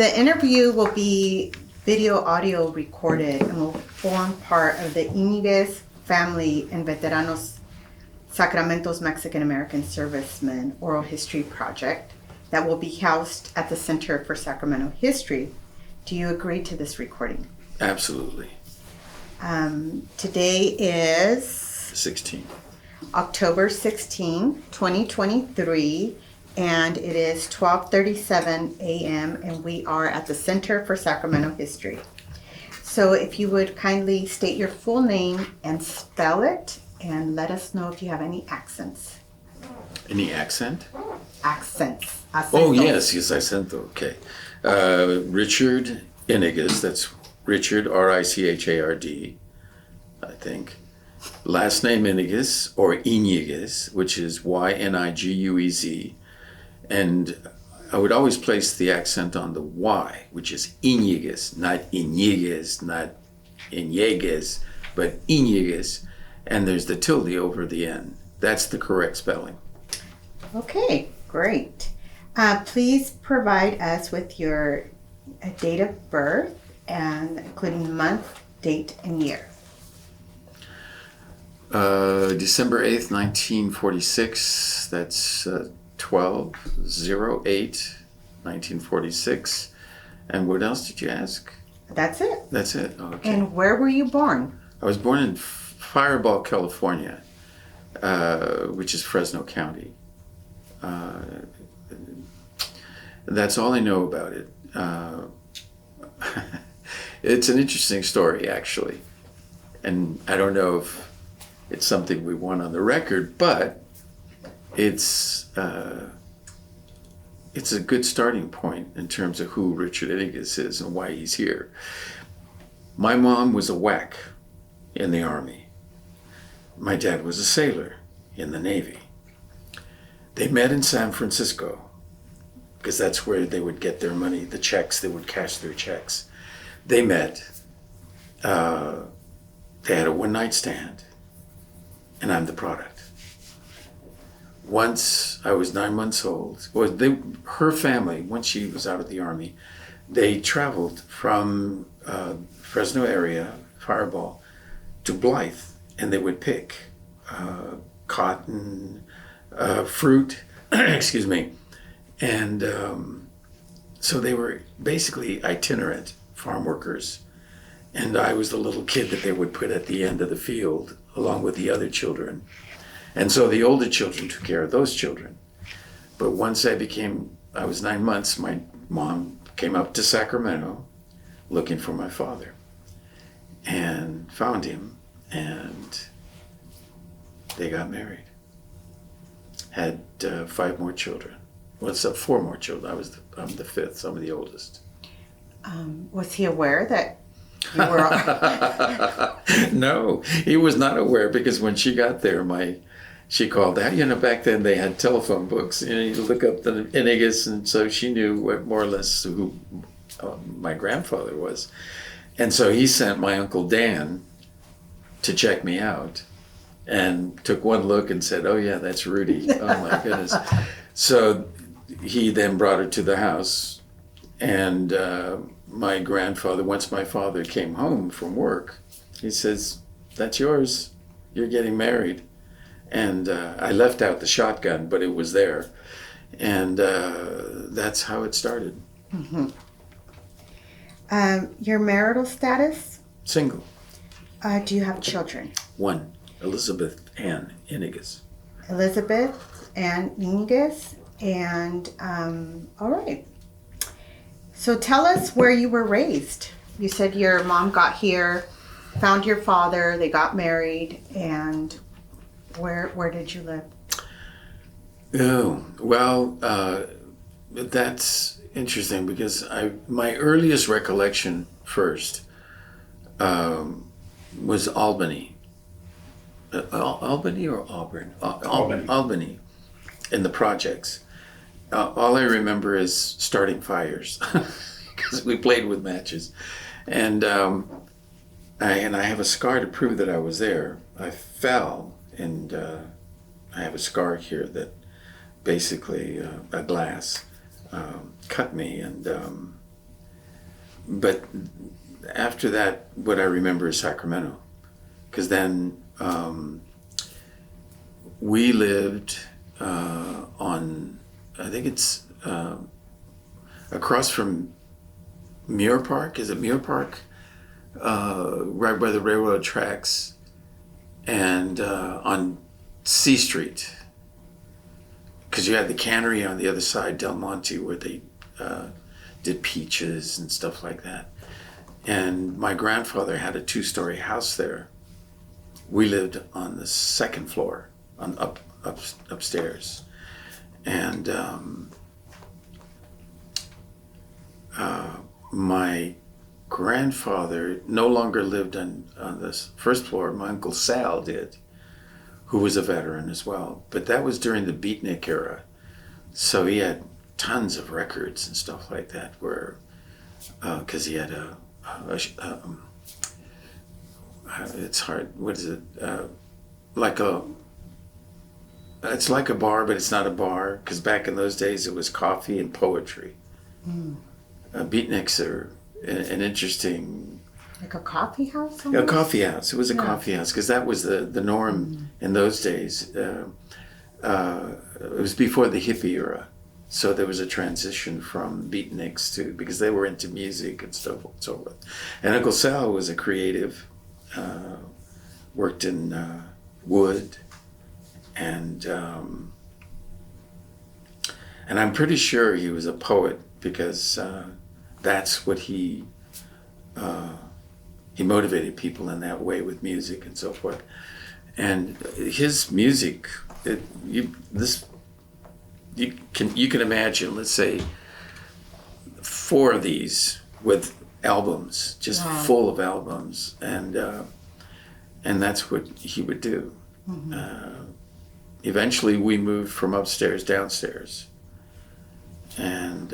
The interview will be video audio recorded and will form part of the Yñiguez family and Veteranos Sacramento's Mexican American Servicemen Oral History Project that will be housed at the Center for Sacramento History. Do you agree to this recording? Absolutely. Today is 16. October 16, 2023, and it is 12:37 a.m. and we are at the Center for Sacramento History. So if you would kindly state your full name and spell it, and let us know if you have any accents. Any accent? Accents. Oh, yes, acento. Okay. Richard Yñiguez, that's Richard, Richard, I think. Last name Yñiguez, or Yñiguez, which is Yniguez. And I would always place the accent on the Y, which is Yñiguez, not Yñiguez, not Yñiguez, but Yñiguez. And there's the tilde over the N. That's the correct spelling. Okay, great. Please provide us with your date of birth, and including month, date, and year. December 8th, 1946. That's 12/08/1946. And what else did you ask? That's it. That's it. Okay. And where were you born? I was born in Fireball, California, which is Fresno County. That's all I know about it. It's an interesting story, actually. And I don't know if it's something we want on the record, but it's a good starting point in terms of who Richard Yñiguez is and why he's here. My mom was a WAC in the Army. My dad was a sailor in the Navy. They met in San Francisco because that's where they would get their money, the checks, they would cash their checks. They met, they had a one-night stand, and I'm the product. Once I was 9 months old, her family, once she was out of the Army, they traveled from Fresno area, Fireball, to Blythe, and they would pick cotton, fruit, excuse me. And so they were basically itinerant farm workers. And I was the little kid that they would put at the end of the field along with the other children. And so the older children took care of those children. But once I was 9 months, my mom came up to Sacramento looking for my father and found him, and they got married. Had 5 more children. Well, so 4 more children. I'm the 5th, so I'm the oldest. Was he aware that you were... No, he was not aware, because when she got there, she called out. Back then they had telephone books. You look up the Yñiguez, and so she knew more or less who my grandfather was. And so he sent my Uncle Dan to check me out, and took one look and said, "Oh yeah, that's Rudy." Oh my goodness. So he then brought her to the house, and my grandfather, once my father came home from work, he says, "That's yours. You're getting married." And I left out the shotgun, but it was there. And that's how it started. Mm-hmm. Your marital status? Single. Do you have children? 1, Elizabeth Ann Yñiguez. Elizabeth Ann Yñiguez. And, all right. So tell us where you were raised. You said your mom got here, found your father, they got married, and where did you live? Oh, well, that's interesting, because my earliest recollection first was Albany. Albany or Auburn? Albany. Albany, in the projects. All I remember is starting fires, because we played with matches. And I have a scar to prove that I was there. I fell, and I have a scar here that basically a glass cut me, and but after that, what I remember is Sacramento, because then we lived on, I think it's across from Muir Park. Is it Muir Park? Right by the railroad tracks, and on C Street, because you had the cannery on the other side, Del Monte, where they did peaches and stuff like that. And my grandfather had a 2-story house there. We lived on the second floor, on upstairs, and my grandfather no longer lived on this first floor. My Uncle Sal did, who was a veteran as well. But that was during the beatnik era. So he had tons of records and stuff like that, where, because he had it's hard, what is it? It's like a bar, but it's not a bar, because back in those days it was coffee and poetry. Beatniks are an interesting... Like a coffee house? A coffee house. It was a coffee house, because that was the norm in those days. It was before the hippie era. So there was a transition from beatniks to, because they were into music and so forth. And Uncle Sal was a creative, worked in wood, and I'm pretty sure he was a poet, because that's what he motivated people in that way with music and so forth. And his music, you can imagine, let's say, 4 of these with albums, just full of albums, and that's what he would do. Eventually, we moved from upstairs downstairs, and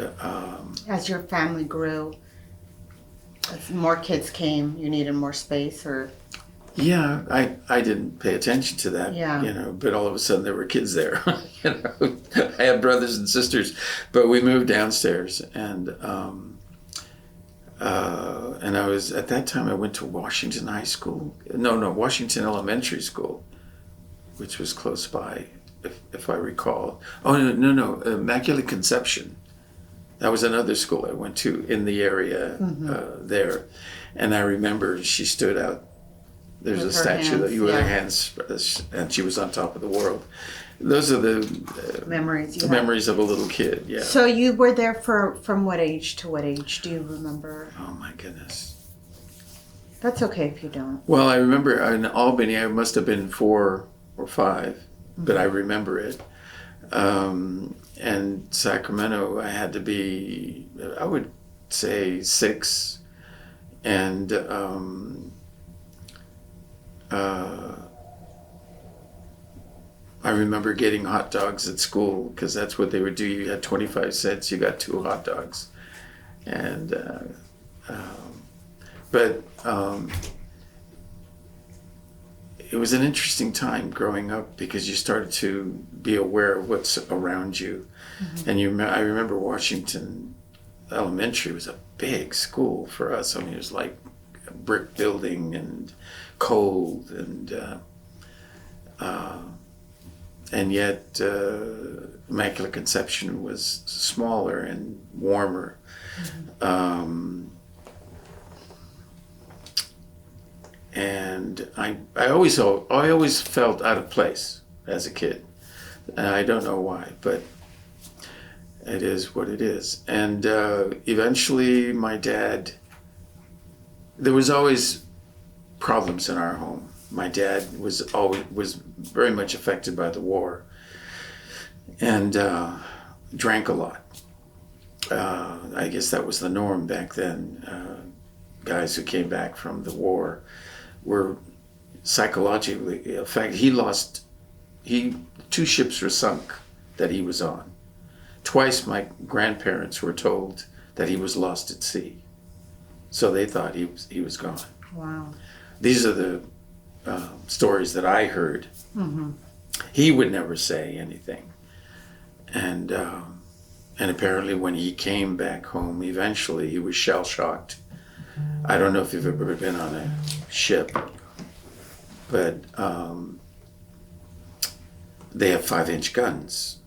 as your family grew, as more kids came, you needed more space, or? Yeah, I didn't pay attention to that, but all of a sudden there were kids there. I had brothers and sisters, but we moved downstairs, and I was, at that time I went to Washington High School. No, Washington Elementary School, which was close by, if I recall. Oh, no, Immaculate Conception. That was another school I went to in the area there. And I remember she stood out. There's a statue with her hands, and she was on top of the world. Those are the memories of a little kid, yeah. So you were there from what age to what age? Do you remember? Oh, my goodness. That's okay if you don't. Well, I remember in Albany, I must have been 4 or 5, but I remember it. And Sacramento, I had to be, I would say 6. And I remember getting hot dogs at school, because that's what they would do. You had 25 cents, you got 2 hot dogs. And, it was an interesting time growing up, because you started to be aware of what's around you. And I remember Washington Elementary was a big school for us. I mean, it was like a brick building and cold, and yet Immaculate Conception was smaller and warmer. And I always felt out of place as a kid. And I don't know why, but it is what it is. And eventually my dad, there was always problems in our home. My dad was very much affected by the war, and drank a lot. I guess that was the norm back then. Guys who came back from the war were psychologically affected. 2 ships were sunk that he was on. Twice my grandparents were told that he was lost at sea. So they thought he was gone. Wow. These are the stories that I heard. He would never say anything. And apparently when he came back home, eventually he was shell-shocked. I don't know if you've ever been on a ship, but they have 5-inch guns,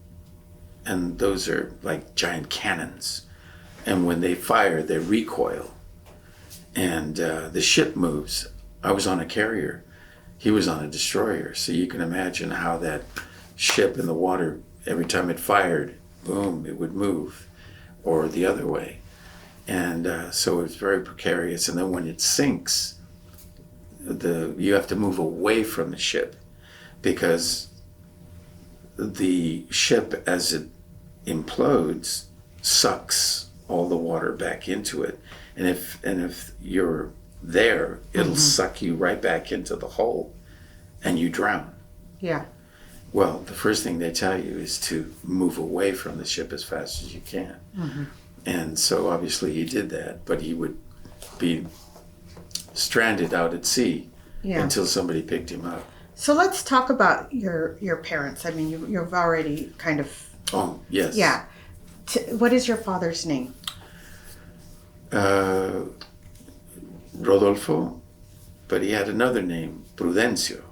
and those are like giant cannons. And when they fire, they recoil, and the ship moves. I was on a carrier. He was on a destroyer. So you can imagine how that ship in the water, every time it fired, boom, it would move, or the other way. And so it was very precarious. And then when it sinks, you have to move away from the ship, because the ship, as it implodes, sucks all the water back into it. And if you're there, it'll suck you right back into the hole, and you drown. Yeah. Well, the first thing they tell you is to move away from the ship as fast as you can. And so obviously he did that, but he would be stranded out at sea until somebody picked him up. So let's talk about your parents. I mean, you've already kind of... Oh, yes. Yeah. What is your father's name? Rodolfo, but he had another name, Prudencio.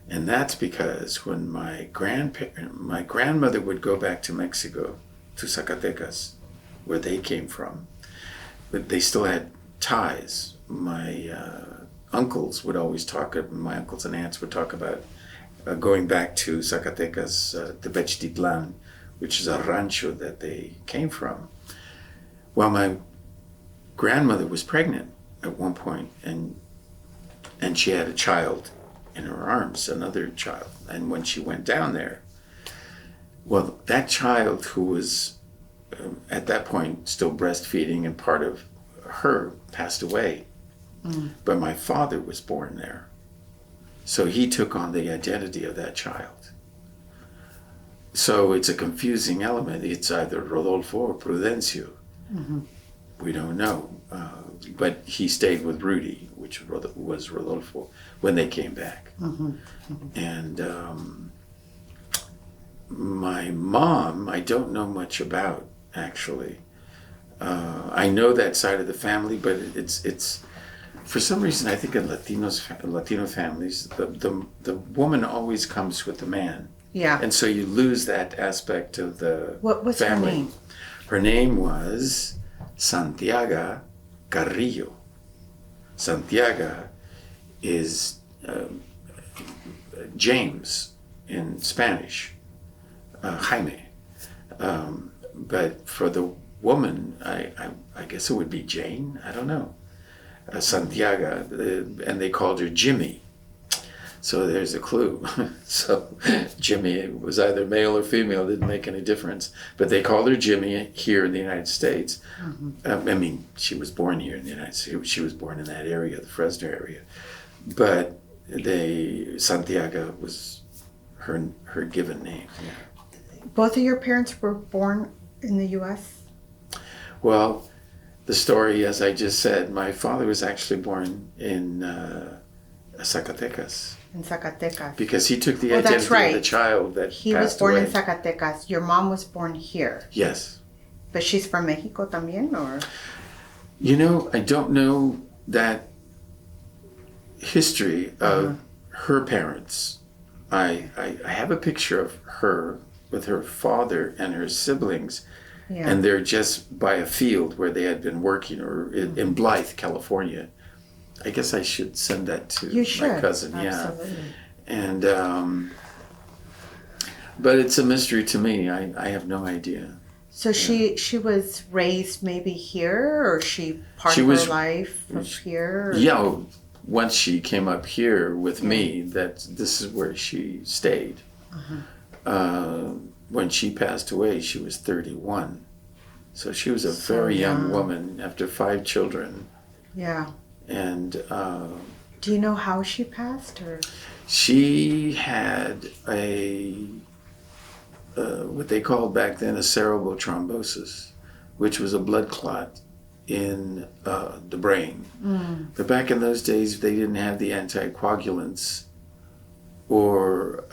And that's because when my grandmother would go back to Mexico, to Zacatecas, where they came from, but they still had ties. My uncles would always my uncles and aunts would talk about going back to Zacatecas, the Bechititlan, which is a rancho that they came from. Well, my grandmother was pregnant at one point, and she had a child in her arms, another child. And when she went down there, well, that child, who was at that point still breastfeeding, and part of her passed away. But my father was born there. So he took on the identity of that child. So it's a confusing element. It's either Rodolfo or Prudencio. We don't know. But he stayed with Rudy, which was Rodolfo, when they came back. And my mom, I don't know much about, actually. I know that side of the family, but it's for some reason, I think in Latino families, the woman always comes with the man. Yeah. And so you lose that aspect of the What was family. her name? Her name was Santiago Carrillo. Santiago is James in Spanish, Jaime. But for the woman, I guess it would be Jane. I don't know. Santiago, and they called her Jimmy. So there's a clue. So Jimmy was either male or female, didn't make any difference. But they called her Jimmy here in the United States. I mean, she was born here in the United States. She was born in that area, the Fresno area. But Santiago was her given name. Yeah. Both of your parents were born in the U.S.? Well, the story, as I just said, my father was actually born in Zacatecas. In Zacatecas. Because he took the identity of the child that he passed was born away. in Zacatecas. Your mom was born here. Yes. But she's from Mexico también, or? You know, I don't know that history of her parents. I have a picture of her with her father and her siblings. Yeah. And they're just by a field where they had been working, or in Blythe, California. I guess I should send that to my cousin. Absolutely. Yeah. And but it's a mystery to me. I have no idea. So she was raised maybe here, or she part of her life from here? Or? Yeah. Once she came up here with me, this is where she stayed. When she passed away, she was 31. So she was a very young woman after 5 children. Yeah. And do you know how she passed, or? She had what they called back then a cerebral thrombosis, which was a blood clot in the brain. But back in those days, they didn't have the anticoagulants or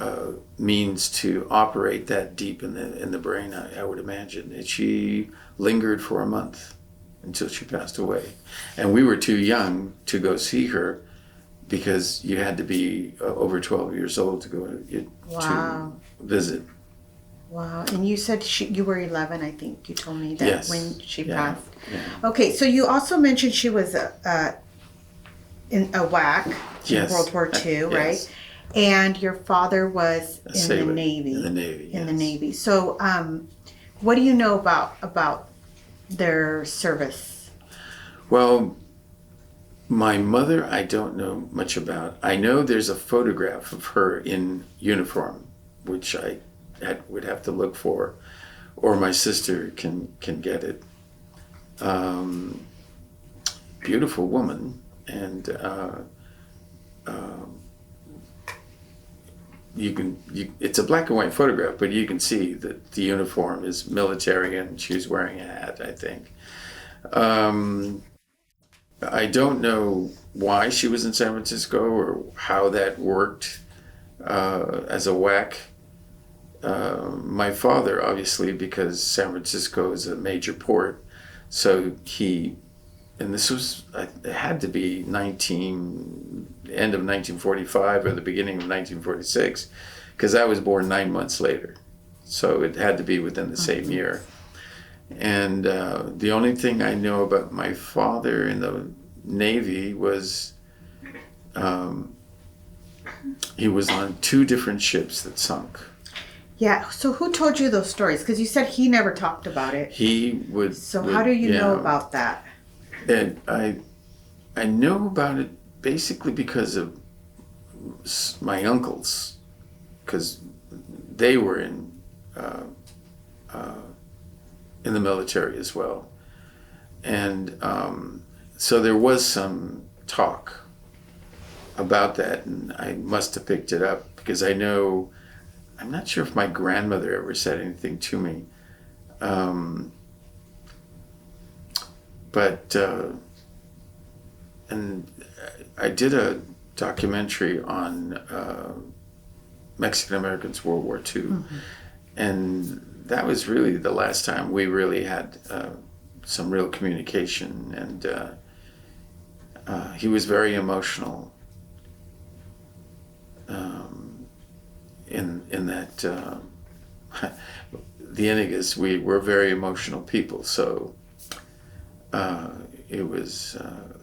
means to operate that deep in the brain, I would imagine. And she lingered for a month until she passed away. And we were too young to go see her because you had to be over 12 years old to go to visit. Wow. And you said you were 11, I think you told me that. Yes. When she passed. Yeah. Okay, so you also mentioned she was in a WAC in World War II, right? And your father was in the Navy. In the Navy, In the Navy. So what do you know about their service? Well, my mother, I don't know much about. I know there's a photograph of her in uniform, which I would have to look for, or my sister can get it. Beautiful woman, and it's a black and white photograph, but you can see that the uniform is military, and she's wearing a hat, I think. I don't know why she was in San Francisco or how that worked as a WAC. My father, obviously, because San Francisco is a major port, so and this was, it had to be end of 1945 or the beginning of 1946, because I was born 9 months later. So it had to be within the same year. And the only thing I know about my father in the Navy was he was on 2 different ships that sunk. Yeah, so who told you those stories? Because you said he never talked about it. So how do you know about that? And I know about it basically because of my uncles, because they were in the military as well, and so there was some talk about that, and I must have picked it up because I know. I'm not sure if my grandmother ever said anything to me. But and I did a documentary on Mexican Americans World War II, and that was really the last time we really had some real communication, and he was very emotional in that the Yñiguez, we were very emotional people, so it was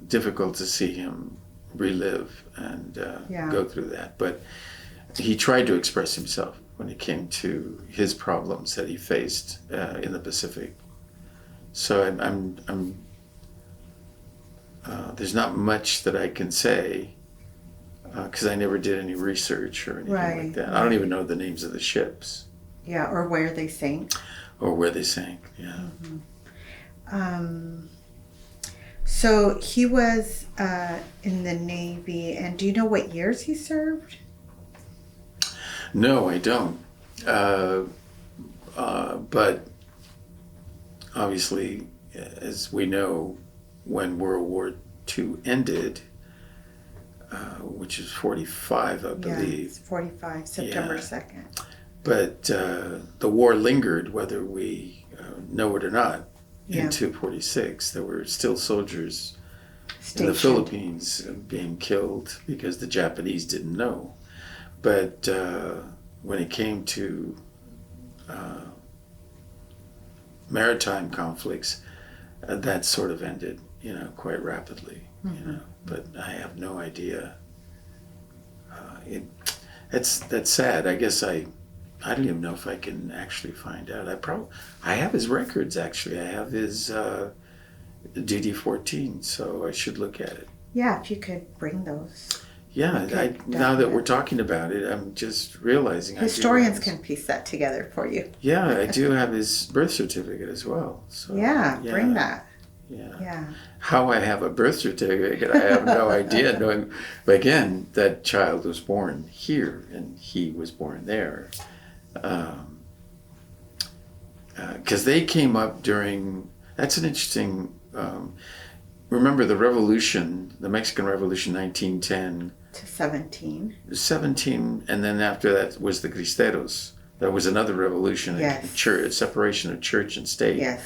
difficult to see him relive and go through that. But he tried to express himself when it came to his problems that he faced in the Pacific. So I'm there's not much that I can say because I never did any research or anything like that. I don't even know the names of the ships. Yeah, or where they sank. Yeah. So he was in the Navy, and do you know what years he served? No, I don't. But obviously, as we know, when World War II ended, which is 45, I believe. Yeah, it's 45, September 2nd. But the war lingered, whether we know it or not, into 46. There were still soldiers in the Philippines being killed because the Japanese didn't know. But when it came to maritime conflicts, that sort of ended, quite rapidly, But I have no idea. That's sad. I guess I don't even know if I can actually find out. I have his records, actually. I have his DD-14, so I should look at it. Yeah, if you could bring those. Yeah, now that we're talking about it, I'm just realizing. Historians can piece that together for you. Yeah, I do have his birth certificate as well. So, bring that. Yeah. How I have a birth certificate, I have no idea. Knowing, but again, that child was born here and he was born there. Because they came up during, that's an interesting, remember the revolution, the Mexican Revolution, 1910. To 17. 17, and then after that was the Cristeros. That was another revolution, yes. Separation of church and state. Yes.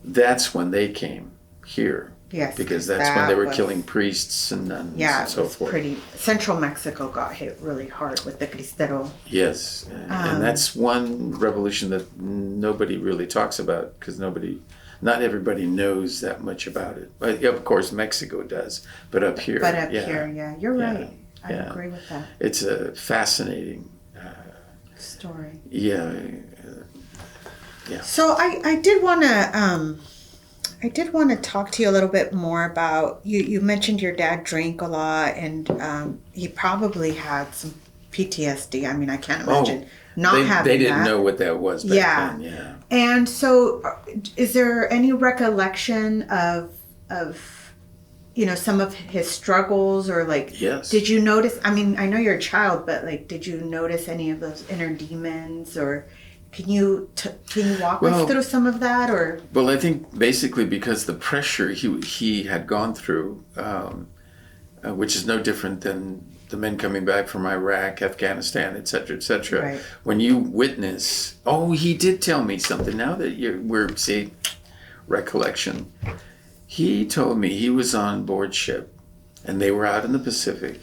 That's when they came. here. Yes, Because that's when they were was- killing priests and nuns Yeah, and it so was forth. pretty. Central Mexico got hit really hard with the Cristero. Yes, and that's one revolution that nobody really talks about because not everybody knows that much about it. But of course, Mexico does, but up here, But up here, yeah, you're right. I yeah. agree with that It's a fascinating, story. yeah. So I did want to talk to you a little bit more about you mentioned your dad drank a lot and he probably had some PTSD. I mean, I can't imagine having they didn't that. know what that was back then. Yeah. And so is there any recollection of some of his struggles or like Yes. did you notice, I mean, I know you're a child, but like did you notice any of those inner demons or can you walk us through some of that or? Well, I think basically because the pressure he had gone through, which is no different than the men coming back from Iraq, Afghanistan, et cetera, et cetera. Right. When you witness, he did tell me something. Now that recollection. He told me he was on board ship, and they were out in the Pacific.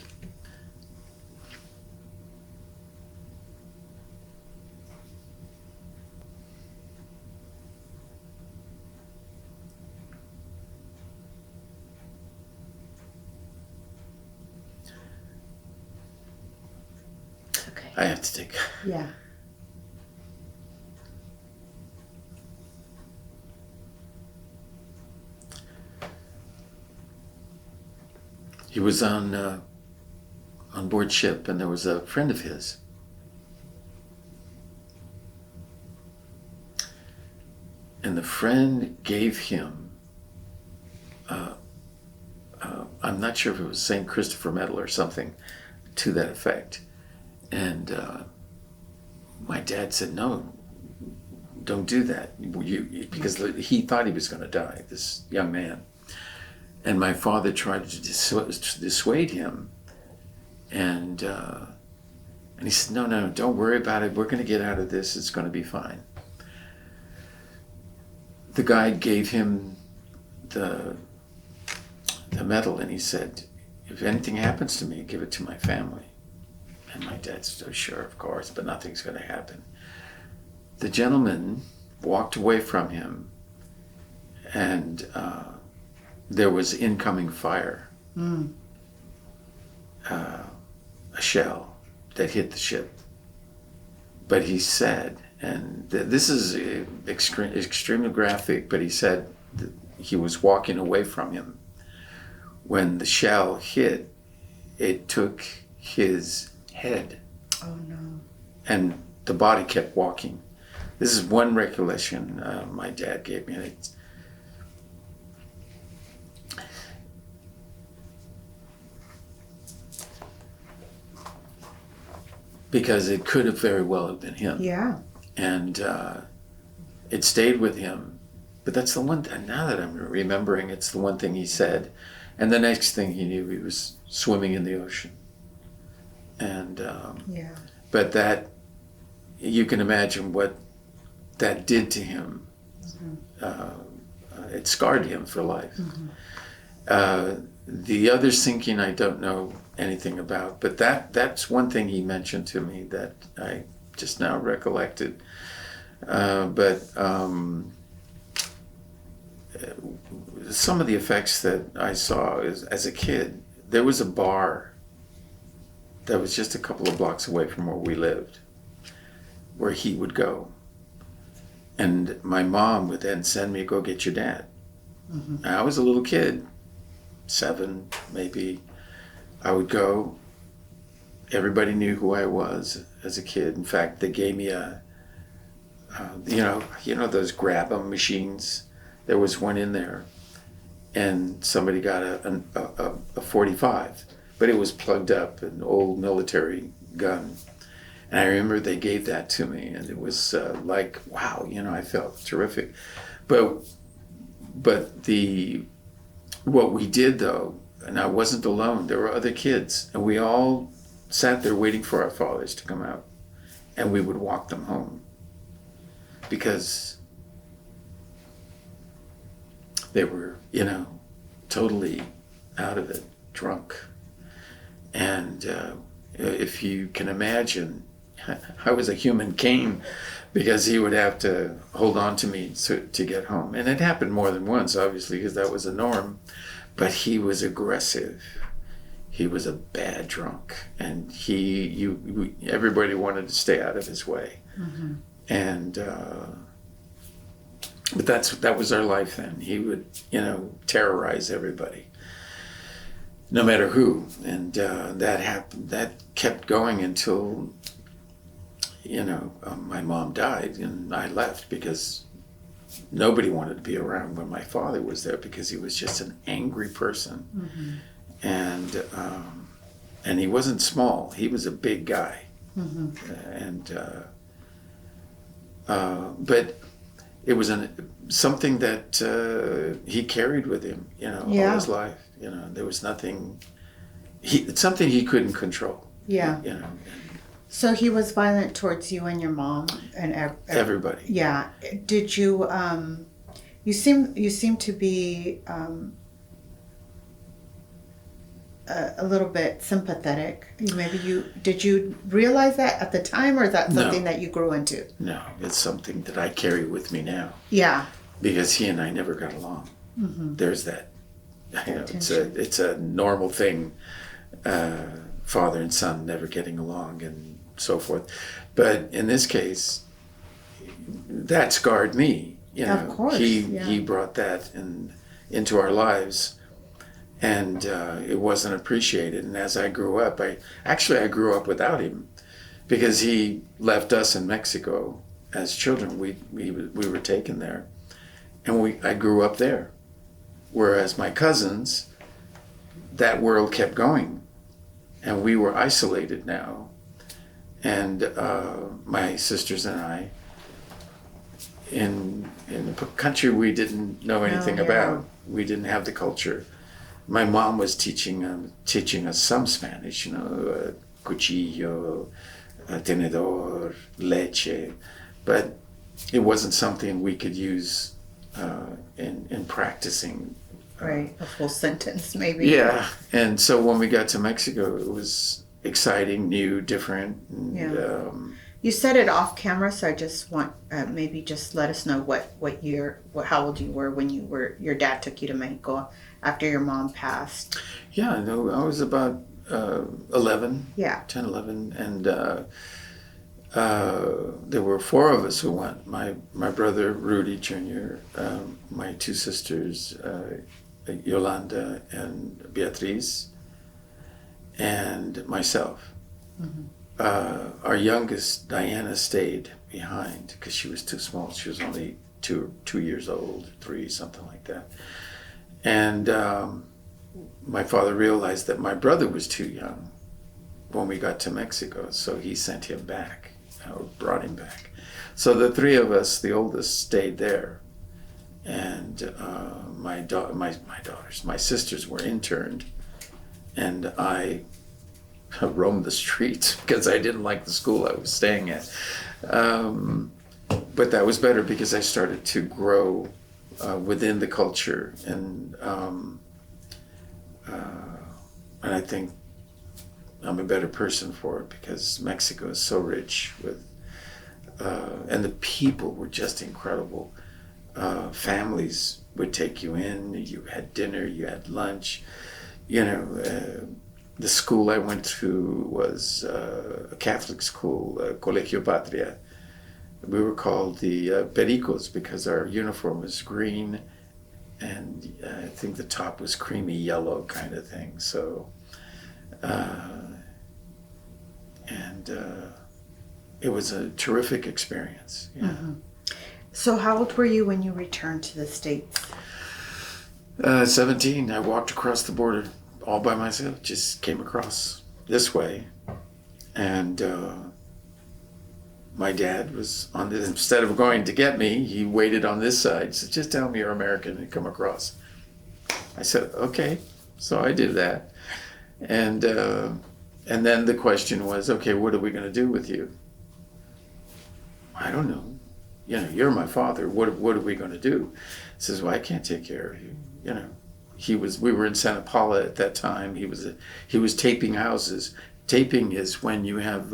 Okay. I have to take. Yeah. He was on board ship, and there was a friend of his. And the friend gave him, I'm not sure if it was St. Christopher medal or something to that effect. And my dad said, no, don't do that. Because he thought he was going to die, this young man. And my father tried to dissuade him. And he said, no, don't worry about it. We're going to get out of this. It's going to be fine. The guide gave him the medal, and he said, if anything happens to me, give it to my family. And my dad said, oh, sure, of course, but nothing's going to happen. The gentleman walked away from him, and there was incoming fire. A shell that hit the ship. But he said, and this is extremely graphic, but he said that he was walking away from him. When the shell hit, it took his head. Oh no. And the body kept walking. This is one recollection my dad gave me. And because it could have very well have been him. Yeah. And it stayed with him. But that's the one thing, now that I'm remembering, it's the one thing he said. And the next thing he knew, he was swimming in the ocean. And but that, you can imagine what that did to him. It scarred him for life. The other sinking I don't know anything about, but that's one thing he mentioned to me that I just now recollected. Some of the effects that I saw is, as a kid, there was a bar that was just a couple of blocks away from where we lived, where he would go. And my mom would then send me, go get your dad. I was a little kid, 7 maybe. I would go. Everybody knew who I was as a kid. In fact, they gave me you know those grab 'em machines. There was one in there, and somebody got a 45, but it was plugged up, an old military gun. And I remember they gave that to me, and it was like, wow, I felt terrific. But what we did though, and I wasn't alone, there were other kids, and we all sat there waiting for our fathers to come out, and we would walk them home. Because They were, totally out of it, drunk. And if you can imagine, I was a human cane because he would have to hold on to me to get home. And it happened more than once, obviously, because that was the norm. But he was aggressive. He was a bad drunk. And everybody wanted to stay out of his way. Mm-hmm. And, but that was our life then. He would, terrorize everybody, no matter who. And that happened. That kept going until, my mom died and I left because nobody wanted to be around when my father was there because he was just an angry person. Mm-hmm. And he wasn't small. He was a big guy. Mm-hmm. But it was something that he carried with him, all his life. There was nothing. It's something he couldn't control. Yeah. So he was violent towards you and your mom and everybody. Yeah. Did you? You seem to be a little bit sympathetic. Did you realize that at the time, or is that something that you grew into? No, it's something that I carry with me now. Yeah. Because he and I never got along. Mm-hmm. There's that. It's a normal thing. Father and son never getting along and so forth. But in this case, that scarred me. Of course. He brought that into our lives. And it wasn't appreciated. And as I grew up, I grew up without him because he left us in Mexico as children. We were taken there, and I grew up there. Whereas my cousins, that world kept going, and we were isolated now. And my sisters and I, in a country we didn't know anything about, we didn't have the culture. My mom was teaching us some Spanish, cuchillo, tenedor, leche, but it wasn't something we could use in practicing. Right, a full sentence maybe. Yeah, and so when we got to Mexico, it was exciting, new, different. And, you said it off camera, so I just want maybe just let us know what year, how old you were when your dad took you to Mexico after your mom passed. Yeah, no, I was about 11. Yeah. 10, 11. And there were 4 of us who went. My brother, Rudy Jr., my 2 sisters, Yolanda and Beatriz, and myself. Mm-hmm. Our youngest, Diana, stayed behind because she was too small. She was only 2 years old, 3, something like that. And my father realized that my brother was too young when we got to Mexico, so he sent him back, or brought him back. So the 3 of us, the oldest, stayed there. And my sisters were interned, and I roamed the streets because I didn't like the school I was staying at. But that was better because I started to grow within the culture, and I think I'm a better person for it because Mexico is so rich with, and the people were just incredible. Families would take you in, you had dinner, you had lunch, the school I went to was a Catholic school, Colegio Patria. We were called the Pericos because our uniform was green, and I think the top was creamy yellow kind of thing. So, it was a terrific experience. Yeah. Mm-hmm. So how old were you when you returned to the States? 17. I walked across the border all by myself, just came across this way. And my dad was on this, instead of going to get me, he waited on this side. He said, just tell me you're American and come across. I said, okay. So I did that. And then the question was, okay, what are we going to do with you? I don't know. you're my father. What are we going to do? He says, well, I can't take care of you. We were in Santa Paula at that time. He was taping houses. Taping is when you have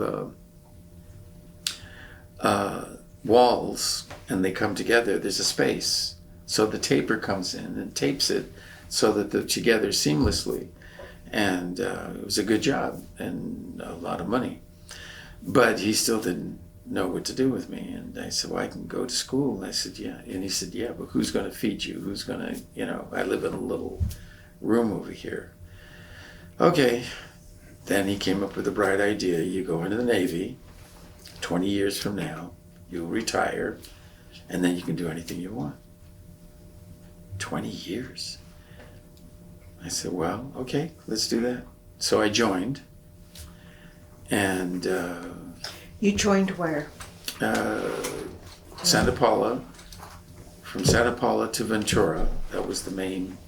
walls and they come together. There's a space. So the taper comes in and tapes it so that they're together seamlessly. And it was a good job and a lot of money. But he still didn't know what to do with me. And I said, well, I can go to school. And I said, yeah. And he said, yeah, but who's going to feed you? Who's going to, I live in a little room over here. Okay. Then he came up with a bright idea. You go into the Navy, 20 years from now, you'll retire, and then you can do anything you want. 20 years. I said, well, okay, let's do that. So I joined. And you joined where? Santa Paula. From Santa Paula to Ventura. That was the main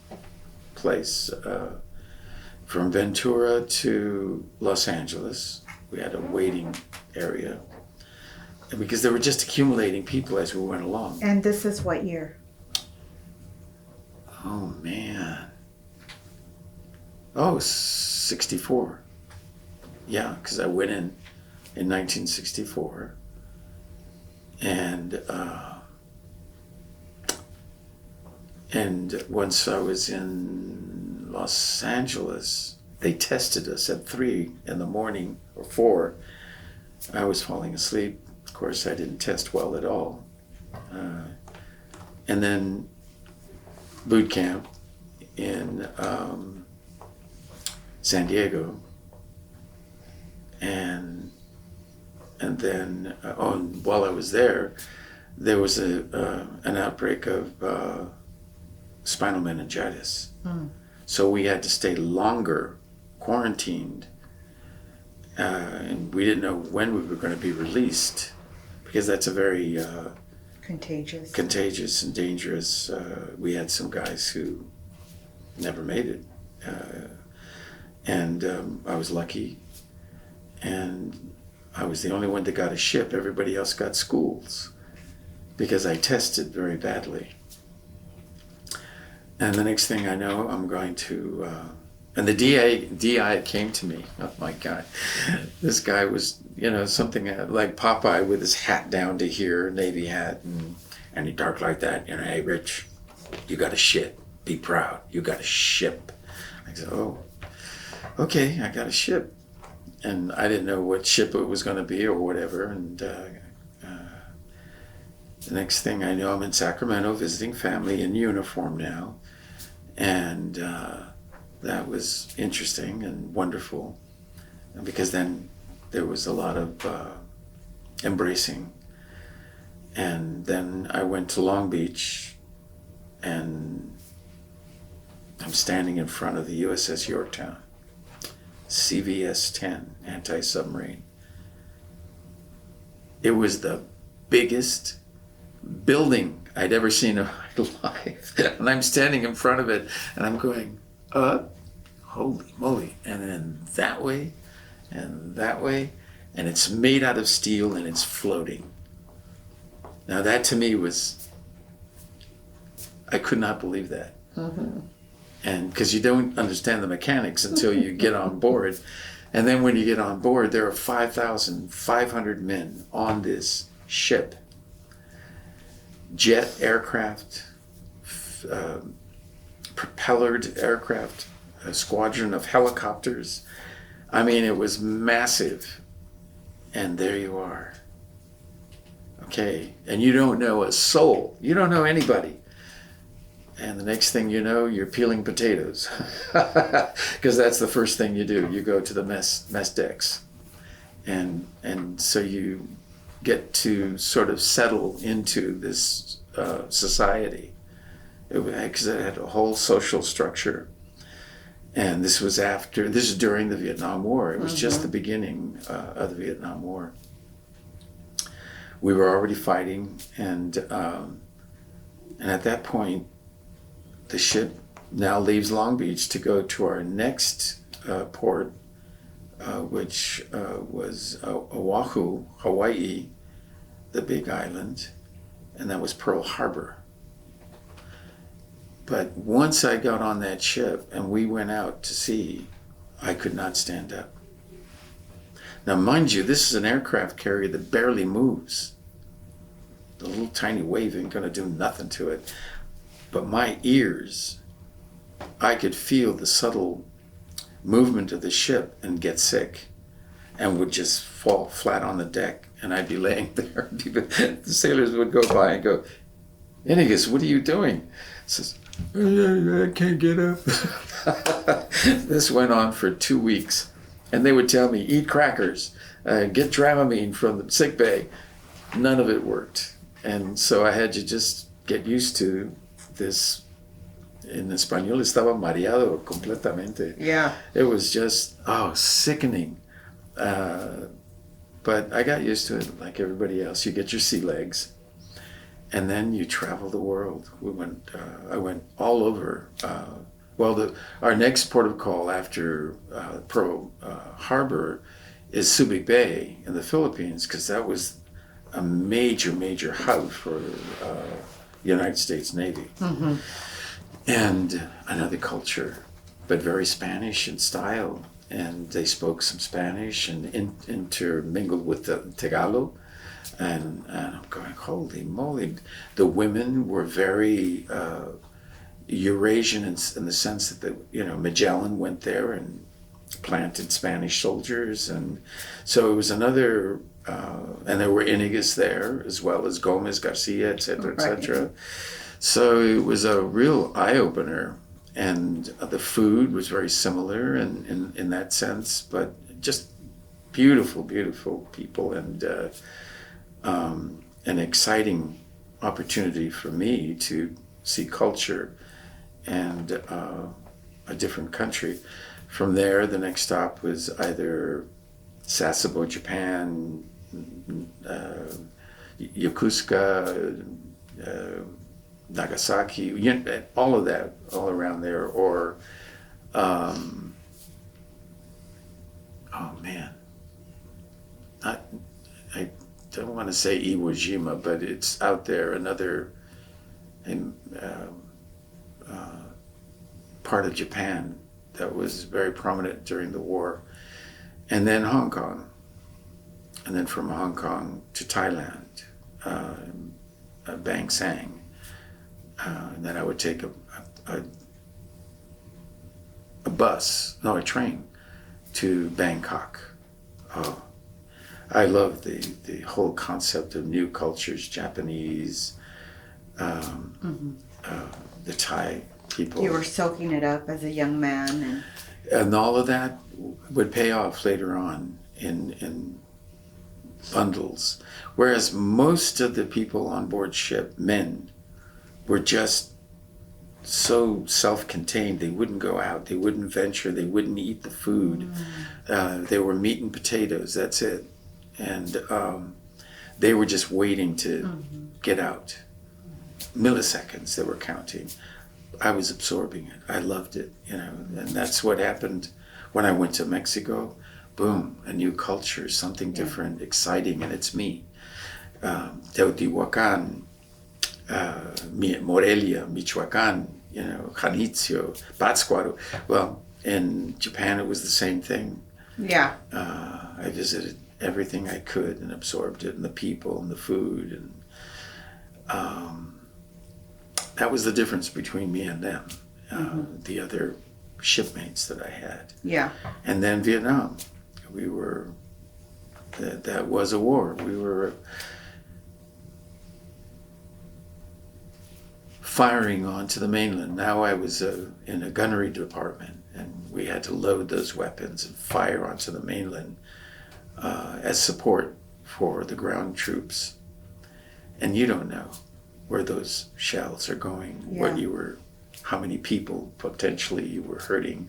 place. From Ventura to Los Angeles. We had a waiting area. And because they were just accumulating people as we went along. And this is what year? Oh, man. Oh, 64. Yeah, because I went in 1964. And once I was in Los Angeles, they tested us at 3 in the morning or 4. I was falling asleep. Of course, I didn't test well at all. And then boot camp in San Diego, and then while I was there was an outbreak of spinal meningitis. So we had to stay longer quarantined, and we didn't know when we were going to be released, because that's a very contagious and dangerous. We had some guys who never made it, and I was lucky, and I was the only one that got a ship. Everybody else got schools because I tested very badly. And the next thing I know, I'm going to, and the DI came to me. Oh my God. This guy was, something like Popeye with his hat down to here, Navy hat, and he talked like that, hey, Rich, you got a ship. Be proud. You got a ship. I said, oh, okay, I got a ship. And I didn't know what ship it was going to be or whatever. And the next thing I know, I'm in Sacramento visiting family in uniform now. And that was interesting and wonderful, because then there was a lot of embracing. And then I went to Long Beach, and I'm standing in front of the USS Yorktown, CVS-10, anti-submarine. It was the biggest building I'd ever seen in my life. And I'm standing in front of it, and I'm going, holy moly. And then that way, and that way, and it's made out of steel, and it's floating. Now that to me was, I could not believe that. Mm-hmm. And because you don't understand the mechanics until you get on board. And then when you get on board, there are 5,500 men on this ship. Jet aircraft, propellered aircraft, a squadron of helicopters. I mean, it was massive. And there you are. Okay, and you don't know a soul. You don't know anybody. And the next thing you know, you're peeling potatoes. Because that's the first thing you do. You go to the mess decks. And so you get to sort of settle into this society. Because it had a whole social structure. And this is during the Vietnam War. It was just the beginning of the Vietnam War. We were already fighting, and at that point, the ship now leaves Long Beach to go to our next port, which was Oahu, Hawaii, the big island. and that was Pearl Harbor. But once I got on that ship and we went out to sea, I could not stand up. Now, mind you, this is an aircraft carrier that barely moves. The little tiny wave ain't gonna do nothing to it. But my ears, I could feel the subtle movement of the ship and get sick and would just fall flat on the deck, and I'd be laying there. The sailors would go by and go, Yñiguez, what are you doing? Says, I can't get up. This went on for 2 weeks, and they would tell me, eat crackers, get Dramamine from the sick bay. None of it worked. And so I had to just get used to this. In español, estaba mareado completamente. Yeah. It was just, sickening. But I got used to it like everybody else. You get your sea legs, and then you travel the world. I went all over. Our next port of call after Pearl Harbor is Subic Bay in the Philippines, because that was a major hub for the United States Navy. Mm-hmm. And another culture, but very Spanish in style. And they spoke some Spanish and intermingled with the Tagalog. And I'm going, holy moly. The women were very Eurasian in the sense that, Magellan went there and planted Spanish soldiers. And so it was another, and there were Yñiguez there, as well as Gomez, Garcia, et cetera, et cetera. Right. So it was a real eye-opener, and the food was very similar in that sense, but just beautiful people, and an exciting opportunity for me to see culture and a different country. From there, the next stop was either Sasebo, Japan, Yokosuka, Nagasaki, all of that, all around there, or, I don't want to say Iwo Jima, but it's out there, another part of Japan that was very prominent during the war, and then Hong Kong, and then from Hong Kong to Thailand, Bang Sang. And then I would take a train to Bangkok. Oh, I love the whole concept of new cultures, Japanese, the Thai people. You were soaking it up as a young man. And all of that would pay off later on in bundles. Whereas most of the people on board ship, men, were just so self-contained. They wouldn't go out, they wouldn't venture, they wouldn't eat the food. They were meat and potatoes, that's it. And they were just waiting to get out. Milliseconds they were counting. I was absorbing it. I loved it, and that's what happened when I went to Mexico. Boom, a new culture, something different, exciting, and it's me. Teotihuacan, Morelia, Michoacan, Janitzio, Pátzcuaro. Well, in Japan it was the same thing. Yeah. I visited everything I could and absorbed it, and the people and the food, and that was the difference between me and them, the other shipmates that I had. Yeah. And then Vietnam, that was a war. We were firing onto the mainland. Now I was in a gunnery department, and we had to load those weapons and fire onto the mainland as support for the ground troops. And you don't know where those shells are going, how many people potentially you were hurting.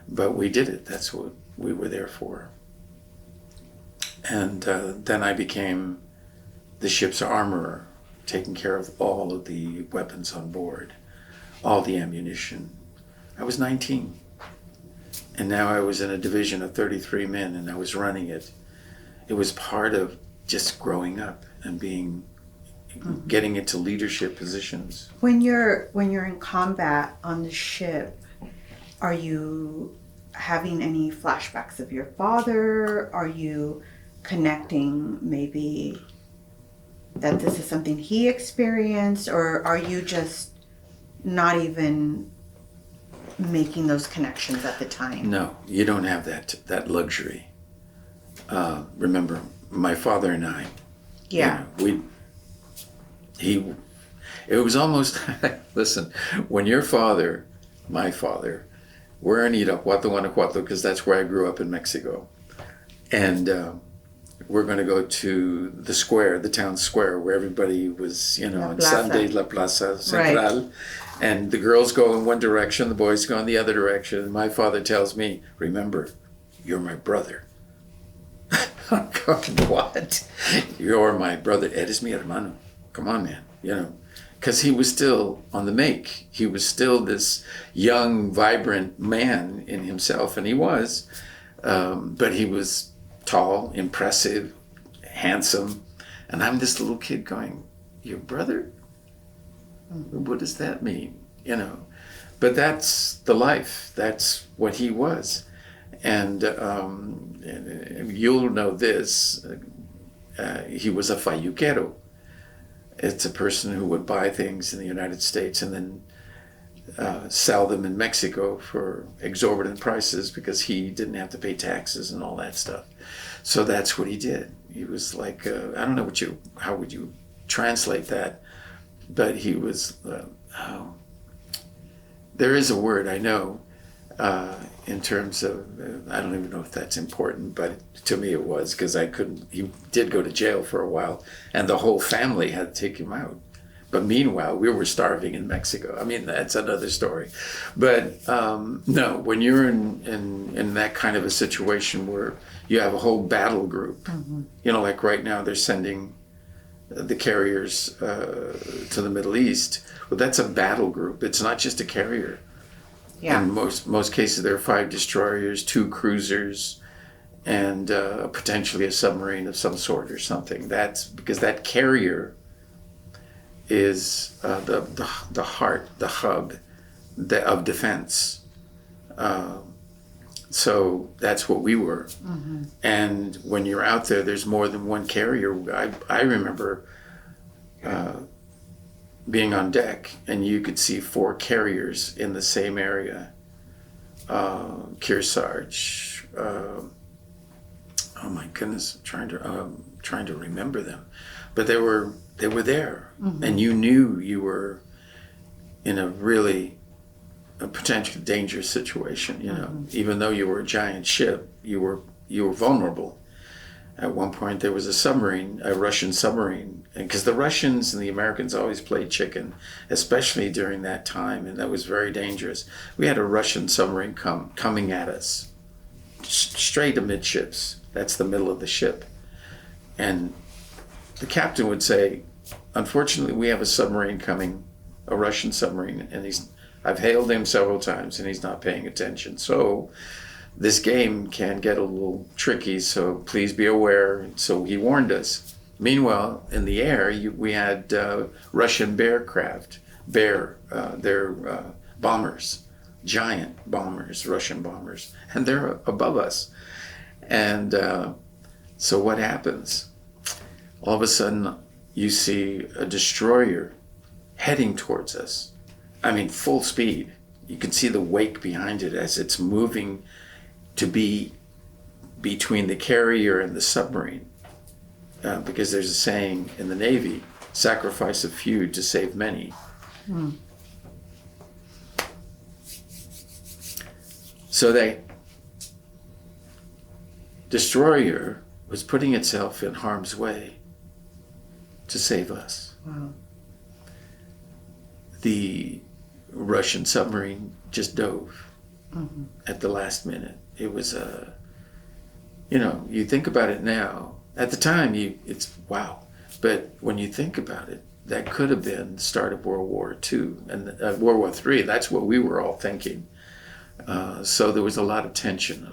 But we did it. That's what we were there for. And then I became the ship's armorer, taking care of all of the weapons on board, all the ammunition. I was 19. And now I was in a division of 33 men, and I was running it. It was part of just growing up and being getting into leadership positions. When you're in combat on the ship, are you having any flashbacks of your father? Are you connecting maybe that this is something he experienced, or are you just not even making those connections at the time? No, you don't have that luxury. Remember, my father and I. Yeah. It was almost, listen, when your father, my father, we're in Irapuato, Guanajuato, because that's where I grew up in Mexico. And we're going to go to the square, the town square, where everybody was, on Sunday, La Plaza Central. Right. And the girls go in one direction, the boys go in the other direction. And my father tells me, remember, you're my brother. I'm going, what? You're my brother. Eres mi hermano. Come on, man. Because he was still on the make. He was still this young, vibrant man in himself, and he was. But he was tall, impressive, handsome. And I'm this little kid going, your brother? What does that mean? But that's the life. That's what he was. And you'll know this. He was a falluquero. It's a person who would buy things in the United States and then sell them in Mexico for exorbitant prices because he didn't have to pay taxes and all that stuff. So that's what he did. He was like, I don't know how would you translate that, but he was, there is a word I know in terms of, I don't even know if that's important, but to me it was, because he did go to jail for a while, and the whole family had to take him out. But meanwhile, we were starving in Mexico. I mean, that's another story. But no, when you're in that kind of a situation where you have a whole battle group, like right now they're sending the carriers to the Middle East. Well, that's a battle group. It's not just a carrier. Yeah. In most cases, there are 5 destroyers, 2 cruisers, and potentially a submarine of some sort or something. That's because that carrier is the heart, the hub of defense. So that's what we were. Mm-hmm. And when you're out there, there's more than one carrier. I remember being on deck, and you could see 4 carriers in the same area. Kearsarge. Oh my goodness, trying to remember them, but they were there, and you knew you were in a potentially dangerous situation. Even though you were a giant ship, you were vulnerable. At one point, there was a Russian submarine, because the Russians and the Americans always played chicken, especially during that time, and that was very dangerous. We had a Russian submarine coming at us, straight amidships. That's the middle of the ship. And the captain would say, unfortunately, we have a submarine coming, a Russian submarine, and I've hailed him several times, and he's not paying attention. So this game can get a little tricky, so please be aware. So he warned us. Meanwhile, in the air, we had Russian they're bombers, giant bombers, Russian bombers, and they're above us. And so what happens? All of a sudden, you see a destroyer heading towards us. I mean, full speed. You can see the wake behind it as it's moving to be between the carrier and the submarine. Because there's a saying in the Navy, sacrifice a few to save many. So the destroyer was putting itself in harm's way to save us. Wow. The Russian submarine just dove at the last minute. It was you think about it now. At the time, it's wow. But when you think about it, that could have been the start of World War II and World War III. That's what we were all thinking. So there was a lot of tension,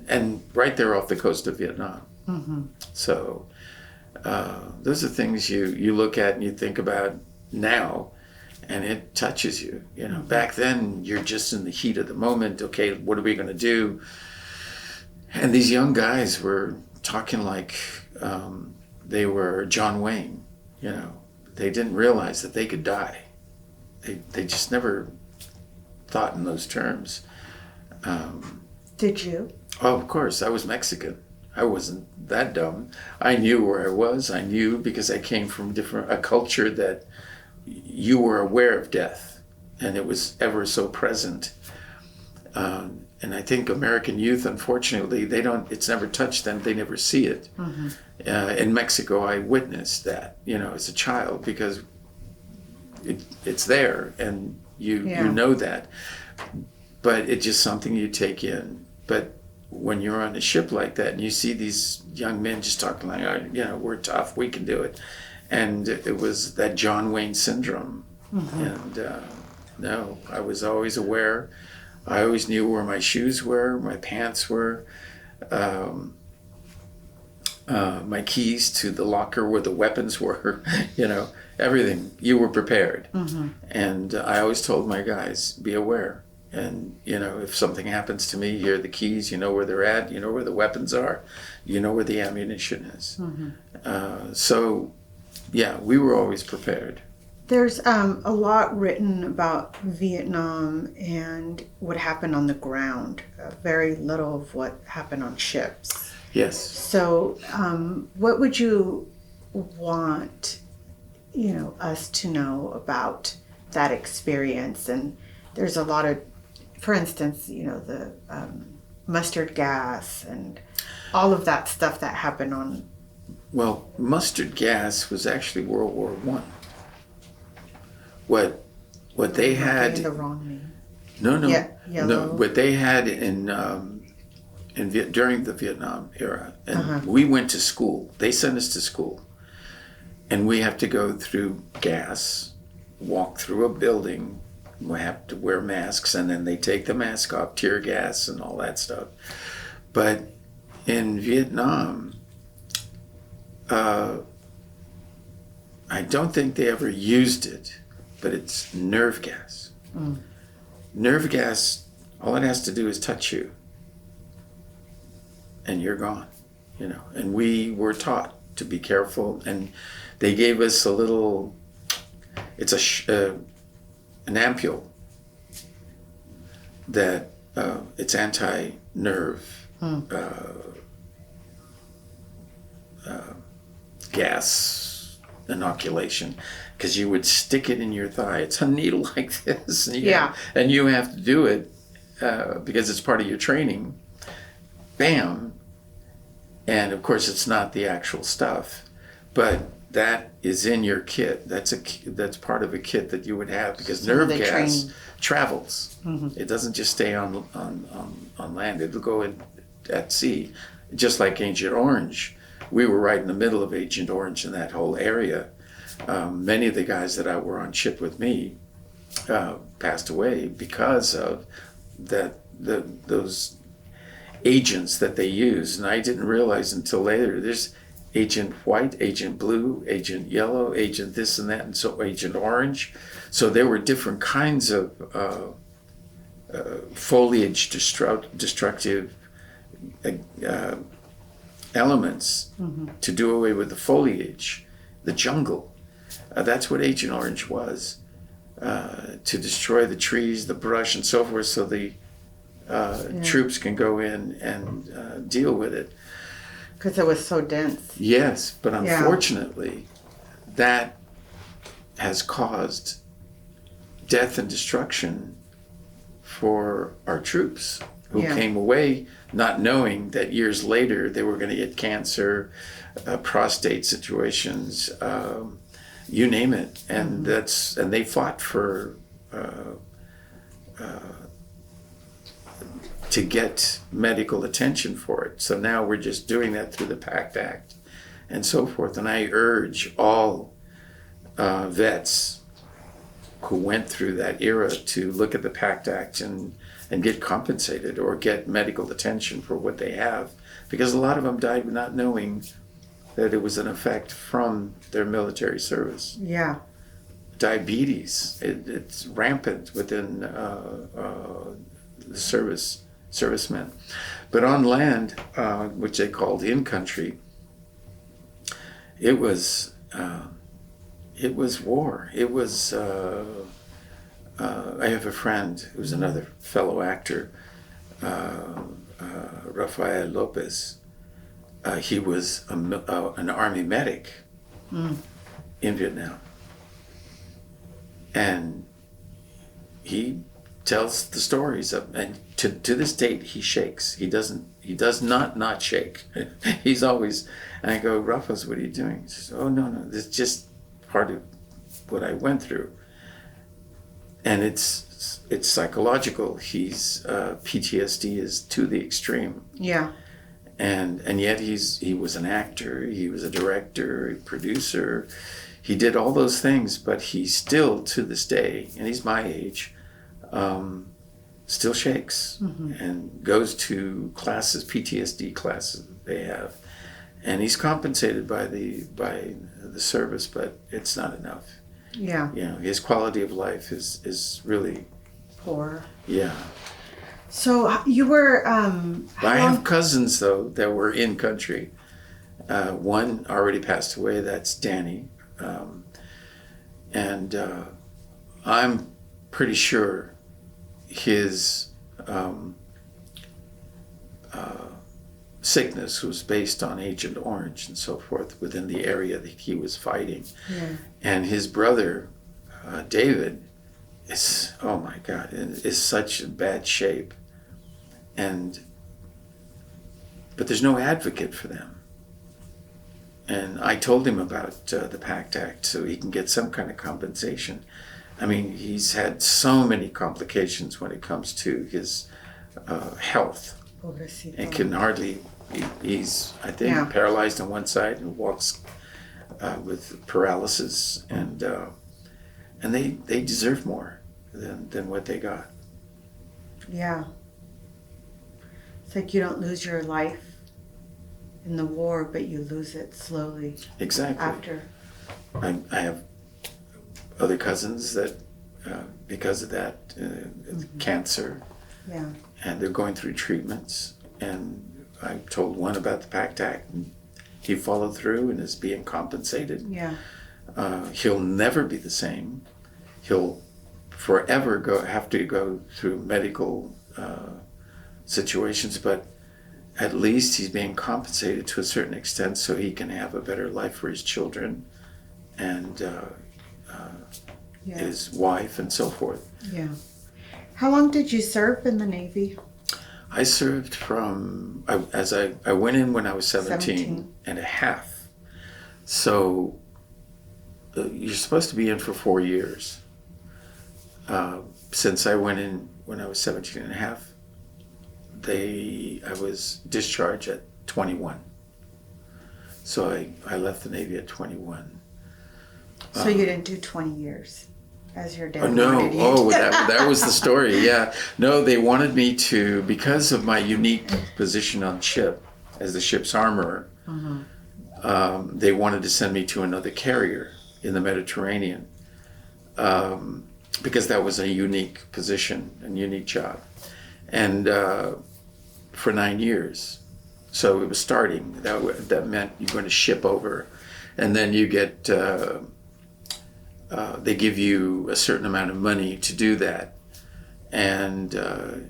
and right there off the coast of Vietnam. So Those are things you look at and you think about now, and it touches you. You know, back then you're just in the heat of the moment. Okay, what are we going to do? And these young guys were talking like they were John Wayne. You know, they didn't realize that they could die. They just never thought in those terms. Did you? Oh, of course, I was Mexican. I wasn't that dumb. I knew where I was. I knew because I came from a culture that you were aware of death, and it was ever so present. And I think American youth, unfortunately, it's never touched them. They never see it. In Mexico, I witnessed that, you know, as a child, because it's there, and you know that. But it's just something you take in. But when you're on a ship like that and you see these young men just talking like, oh, you know, we're tough, we can do it. And it was that John Wayne syndrome. And no, I was always aware. I always knew where my shoes were, my pants were, my keys to the locker where the weapons were, you know, everything. You were prepared. And I always told my guys, be aware. And, you know, if something happens to me, here are the keys, you know where they're at, you know where the weapons are, you know where the ammunition is. So, yeah, we were always prepared. There's a lot written about Vietnam and what happened on the ground. Very little of what happened on ships. Yes. So, what would you want, you know, us to know about that experience? And there's a lot of, for instance, you know, the mustard gas and all of that stuff that happened on. Well, mustard gas was actually World War I. What they had the wrong name. No. Yellow. What they had during the Vietnam era, and we went to school. They sent us to school, and we have to go through gas, walk through a building. We have to wear masks, and then they take the mask off, tear gas, and all that stuff. But in Vietnam, I don't think they ever used it. But it's nerve gas. Nerve gas, all it has to do is touch you, and you're gone, you know. And we were taught to be careful, and they gave us a little, it's an ampule that it's anti-nerve gas inoculation, because you would stick it in your thigh. It's a needle like this, and you have to do it because it's part of your training. Bam, and of course it's not the actual stuff, but that is in your kit. That's part of a kit that you would have, because nerve gas travels. It doesn't just stay on land. It'll go in at sea, just like Agent Orange. We were right in the middle of Agent Orange in that whole area. Many of the guys that were on ship with me passed away because of those agents that they use. And I didn't realize until later, there's Agent White, Agent Blue, Agent Yellow, Agent this and that, and so Agent Orange. So there were different kinds of foliage destructive elements to do away with the foliage, the jungle. That's what Agent Orange was, to destroy the trees, the brush, and so forth, so the troops can go in and deal with it. Because it was so dense. Yes, but unfortunately, that has caused death and destruction for our troops who came away not knowing that years later they were going to get cancer, prostate situations, you name it, and and they fought for to get medical attention for it. So now we're just doing that through the PACT Act and so forth. And I urge all vets who went through that era to look at the PACT Act and get compensated or get medical attention for what they have, because a lot of them died not knowing that it was an effect from their military service. Yeah. Diabetes, it's rampant within the servicemen. But on land, which they called in country, it was war. It was. I have a friend who's another fellow actor, Rafael Lopez. He was an army medic in Vietnam, and he tells the stories of, and to this date he shakes. He does not shake. He's always, and I go, Rafa's, what are you doing? He says, oh no, this is just part of what I went through. And it's psychological. He's PTSD is to the extreme. Yeah. And yet he was an actor, he was a director, a producer. He did all those things, but he still, to this day, and he's my age, still shakes and goes to classes, PTSD classes that they have. And he's compensated by the service, but it's not enough. Yeah. You know, his quality of life is really Poor. Yeah. So you were. I have cousins though that were in country. One already passed away. That's Danny, and I'm pretty sure his sickness was based on Agent Orange and so forth within the area that he was fighting. Yeah. And his brother, David, is, oh my God, is such in bad shape. But there's no advocate for them. And I told him about the PACT Act so he can get some kind of compensation. I mean, he's had so many complications when it comes to his health. Pobrecito. And can hardly, he's, I think, paralyzed on one side and walks with paralysis. And they deserve more than what they got. Yeah. It's like you don't lose your life in the war, but you lose it slowly. Exactly. After. I have other cousins that, because of that, cancer. Yeah. And they're going through treatments. And I told one about the PACT Act, and he followed through and is being compensated. Yeah. He'll never be the same. He'll forever have to go through medical situations, but at least he's being compensated to a certain extent so he can have a better life for his children and his wife and so forth. Yeah. How long did you serve in the Navy? I served I went in when I was 17 and a half. So you're supposed to be in for 4 years. Since I went in when I was 17 and a half, I was discharged at 21. So I left the Navy at 21. So you didn't do 20 years as your dad no. wanted you. Oh, that was the story. Yeah. No, they wanted me to, because of my unique position on ship as the ship's armorer, they wanted to send me to another carrier in the Mediterranean because that was a unique position and unique job. And for 9 years. So it was starting. That meant you're going to ship over. And then you get, they give you a certain amount of money to do that. And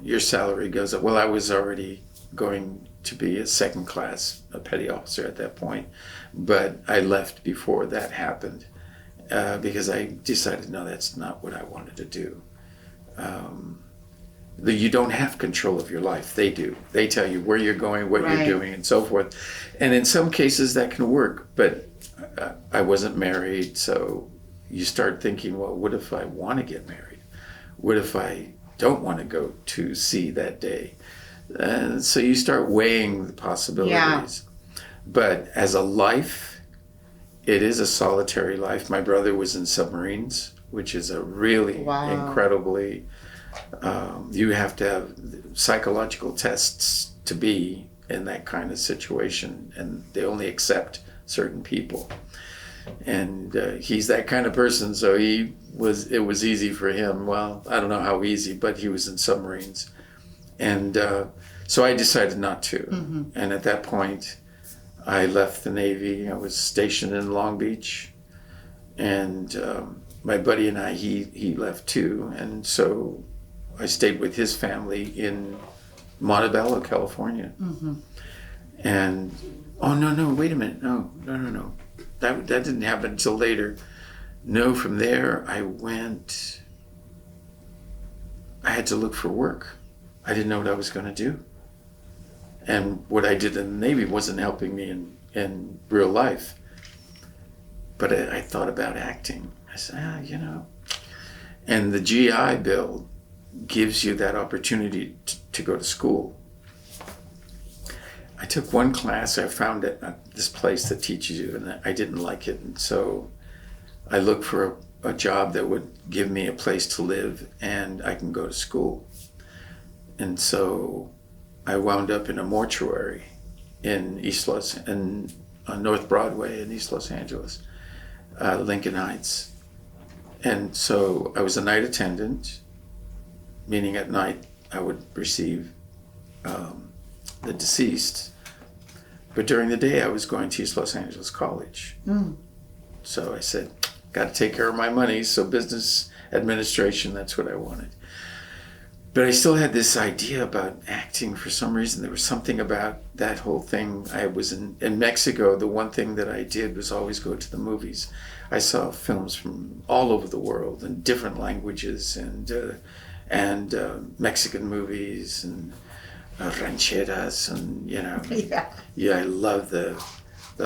your salary goes up. Well, I was already going to be a second class, a petty officer at that point. But I left before that happened because I decided, no, that's not what I wanted to do. You don't have control of your life. They do. They tell you where you're going, what you're doing, and so forth. And in some cases that can work, but I wasn't married, so you start thinking, well, what if I want to get married? What if I don't want to go to sea that day? And so you start weighing the possibilities. Yeah. But as a life, it is a solitary life. My brother was in submarines, which is a really incredibly... you have to have psychological tests to be in that kind of situation, and they only accept certain people. And he's that kind of person, so it was easy for him. Well, I don't know how easy, but he was in submarines. And so I decided not to. Mm-hmm. And at that point, I left the Navy. I was stationed in Long Beach. And my buddy and I, he left too. And so I stayed with his family in Montebello, California. Mm-hmm. And, oh, no, wait a minute. No. That didn't happen until later. No, from there I had to look for work. I didn't know what I was going to do. And what I did in the Navy wasn't helping me in real life. But I thought about acting. I said, And the GI Bill gives you that opportunity to go to school. I took one class. I found this place that teaches you, and I didn't like it. And so I looked for a job that would give me a place to live and I can go to school. And so I wound up in a mortuary in on North Broadway in East Los Angeles, Lincoln Heights. And so I was a night attendant, meaning at night I would receive the deceased. But during the day I was going to East Los Angeles College. Mm. So I said, got to take care of my money, so business administration, that's what I wanted. But I still had this idea about acting for some reason. There was something about that whole thing. I was in Mexico. The one thing that I did was always go to the movies. I saw films from all over the world in different languages and Mexican movies and rancheras and, Yeah, I love the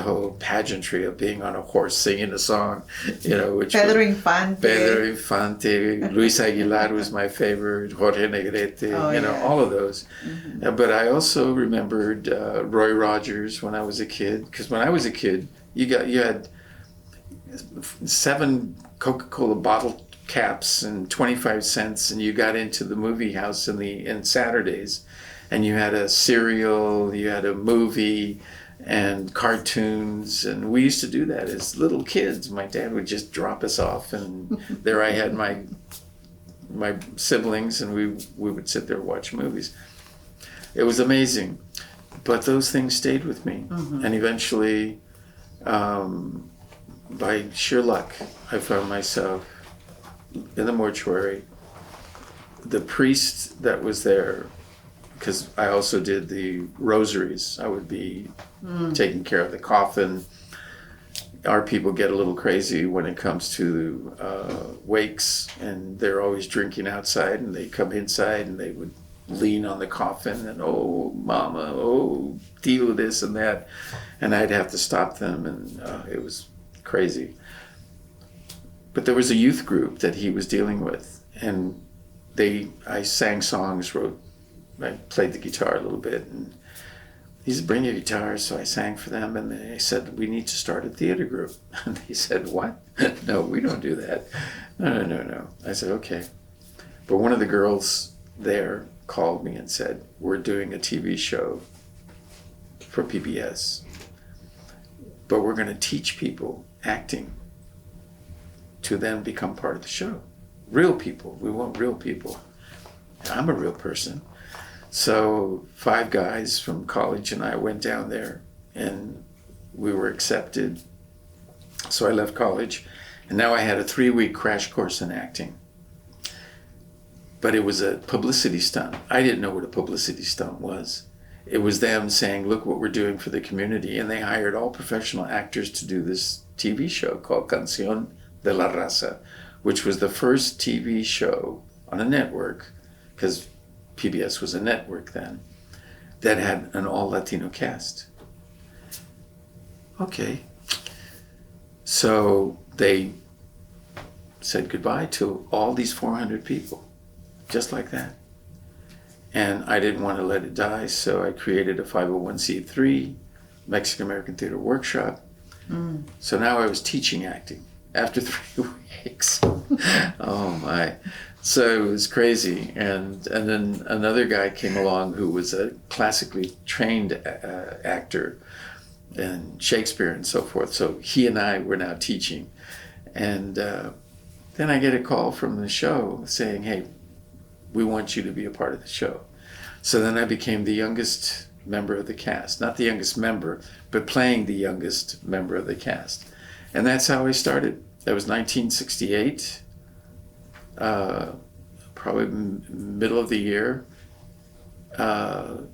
whole pageantry of being on a horse singing a song, which Pedro Infante, Luis Aguilar was my favorite, Jorge Negrete, all of those. Mm-hmm. But I also remembered Roy Rogers when I was a kid, because when I was a kid, you had 7 Coca-Cola bottle caps and 25 cents, and you got into the movie house in Saturdays, and you had a cereal, you had a movie, and cartoons, and we used to do that as little kids. My dad would just drop us off, and there I had my siblings, and we would sit there and watch movies. It was amazing, but those things stayed with me. Mm-hmm. And eventually, by sheer luck, I found myself in the mortuary. The priest that was there, because I also did the rosaries. I would be taking care of the coffin. Our people get a little crazy when it comes to wakes, and they're always drinking outside, and they come inside and they would lean on the coffin and, oh, mama, oh, tío, this and that. And I'd have to stop them, and it was crazy. But there was a youth group that he was dealing with, and I sang songs, I played the guitar a little bit, and he said, bring your guitar. So I sang for them, and they said, we need to start a theater group. And they said, what? No, we don't do that. No. I said, okay. But one of the girls there called me and said, we're doing a TV show for PBS, but we're going to teach people acting to then become part of the show. Real people. We want real people. I'm a real person. So 5 guys from college and I went down there, and we were accepted. So I left college, and now I had a 3-week crash course in acting. But it was a publicity stunt. I didn't know what a publicity stunt was. It was them saying, look what we're doing for the community. And they hired all professional actors to do this TV show called Canción de la Raza, which was the first TV show on a network, because PBS was a network then, that had an all-Latino cast. Okay. So they said goodbye to all these 400 people, just like that. And I didn't want to let it die, so I created a 501c3, Mexican American Theater Workshop. Mm. So now I was teaching acting after 3 weeks. Oh my. So it was crazy. And then another guy came along who was a classically trained actor, and Shakespeare and so forth. So he and I were now teaching. And then I get a call from the show saying, hey, we want you to be a part of the show. So then I became the youngest member of the cast. Not the youngest member, but playing the youngest member of the cast. And that's how I started. That was 1968, probably middle of the year. 1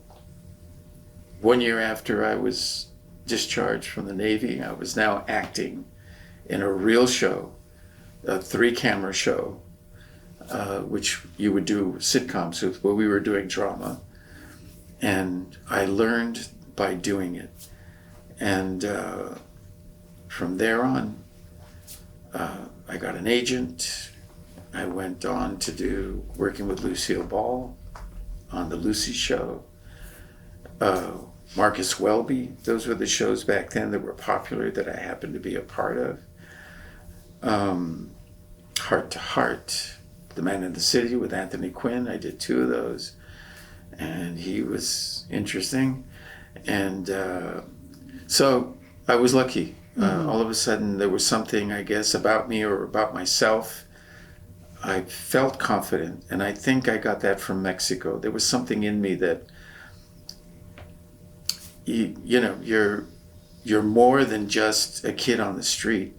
year after I was discharged from the Navy, I was now acting in a real show, a 3-camera show, which you would do sitcoms with, but we were doing drama. And I learned by doing it. And from there on, I got an agent. I went on to do working with Lucille Ball on The Lucy Show. Marcus Welby, those were the shows back then that were popular that I happened to be a part of. Heart to Heart, The Man in the City with Anthony Quinn, I did 2 of those. And he was interesting. And so I was lucky. All of a sudden there was something, I guess, about me or about myself. I felt confident, and I think I got that from Mexico. There was something in me that, you know, you're more than just a kid on the street.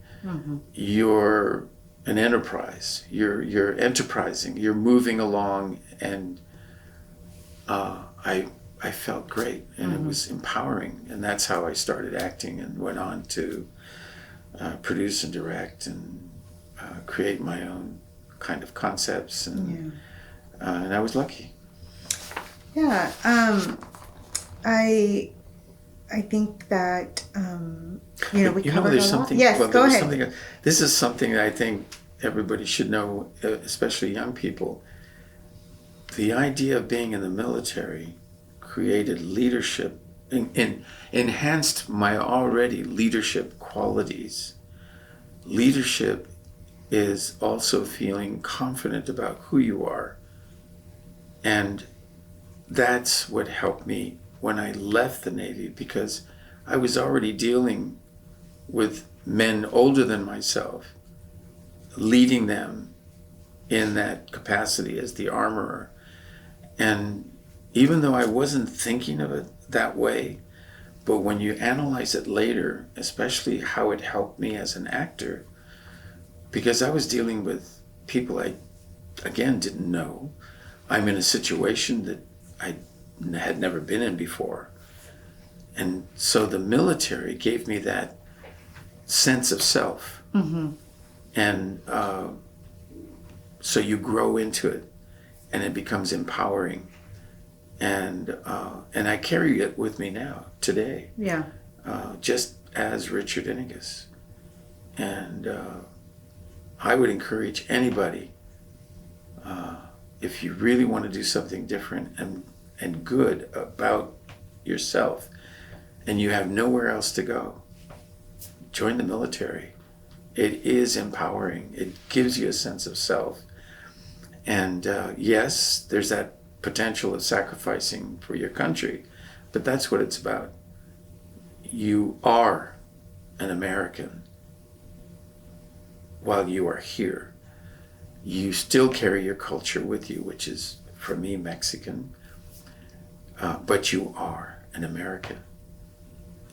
You're an enterprise. You're enterprising. You're moving along, and I felt great, and it was empowering, and that's how I started acting and went on to produce and direct and create my own kind of concepts, and I was lucky. Yeah, I think that we covered there's a lot. something. Yes, well, go there's ahead. something. This is something that I think everybody should know, especially young people. The idea of being in the military created leadership, enhanced my already leadership qualities. Leadership is also feeling confident about who you are. And that's what helped me when I left the Navy, because I was already dealing with men older than myself, leading them in that capacity as the armorer. And even though I wasn't thinking of it that way, but when you analyze it later, especially how it helped me as an actor, because I was dealing with people I, again, didn't know. I'm in a situation that I had never been in before. And so the military gave me that sense of self. And so you grow into it, and it becomes empowering. And I carry it with me now, today. Yeah. Just as Richard Yñiguez. And I would encourage anybody, if you really want to do something different and good about yourself, and you have nowhere else to go, join the military. It is empowering. It gives you a sense of self. And yes, there's that potential of sacrificing for your country, but that's what it's about. You are an American while you are here. You still carry your culture with you, which is, for me, Mexican, but you are an American.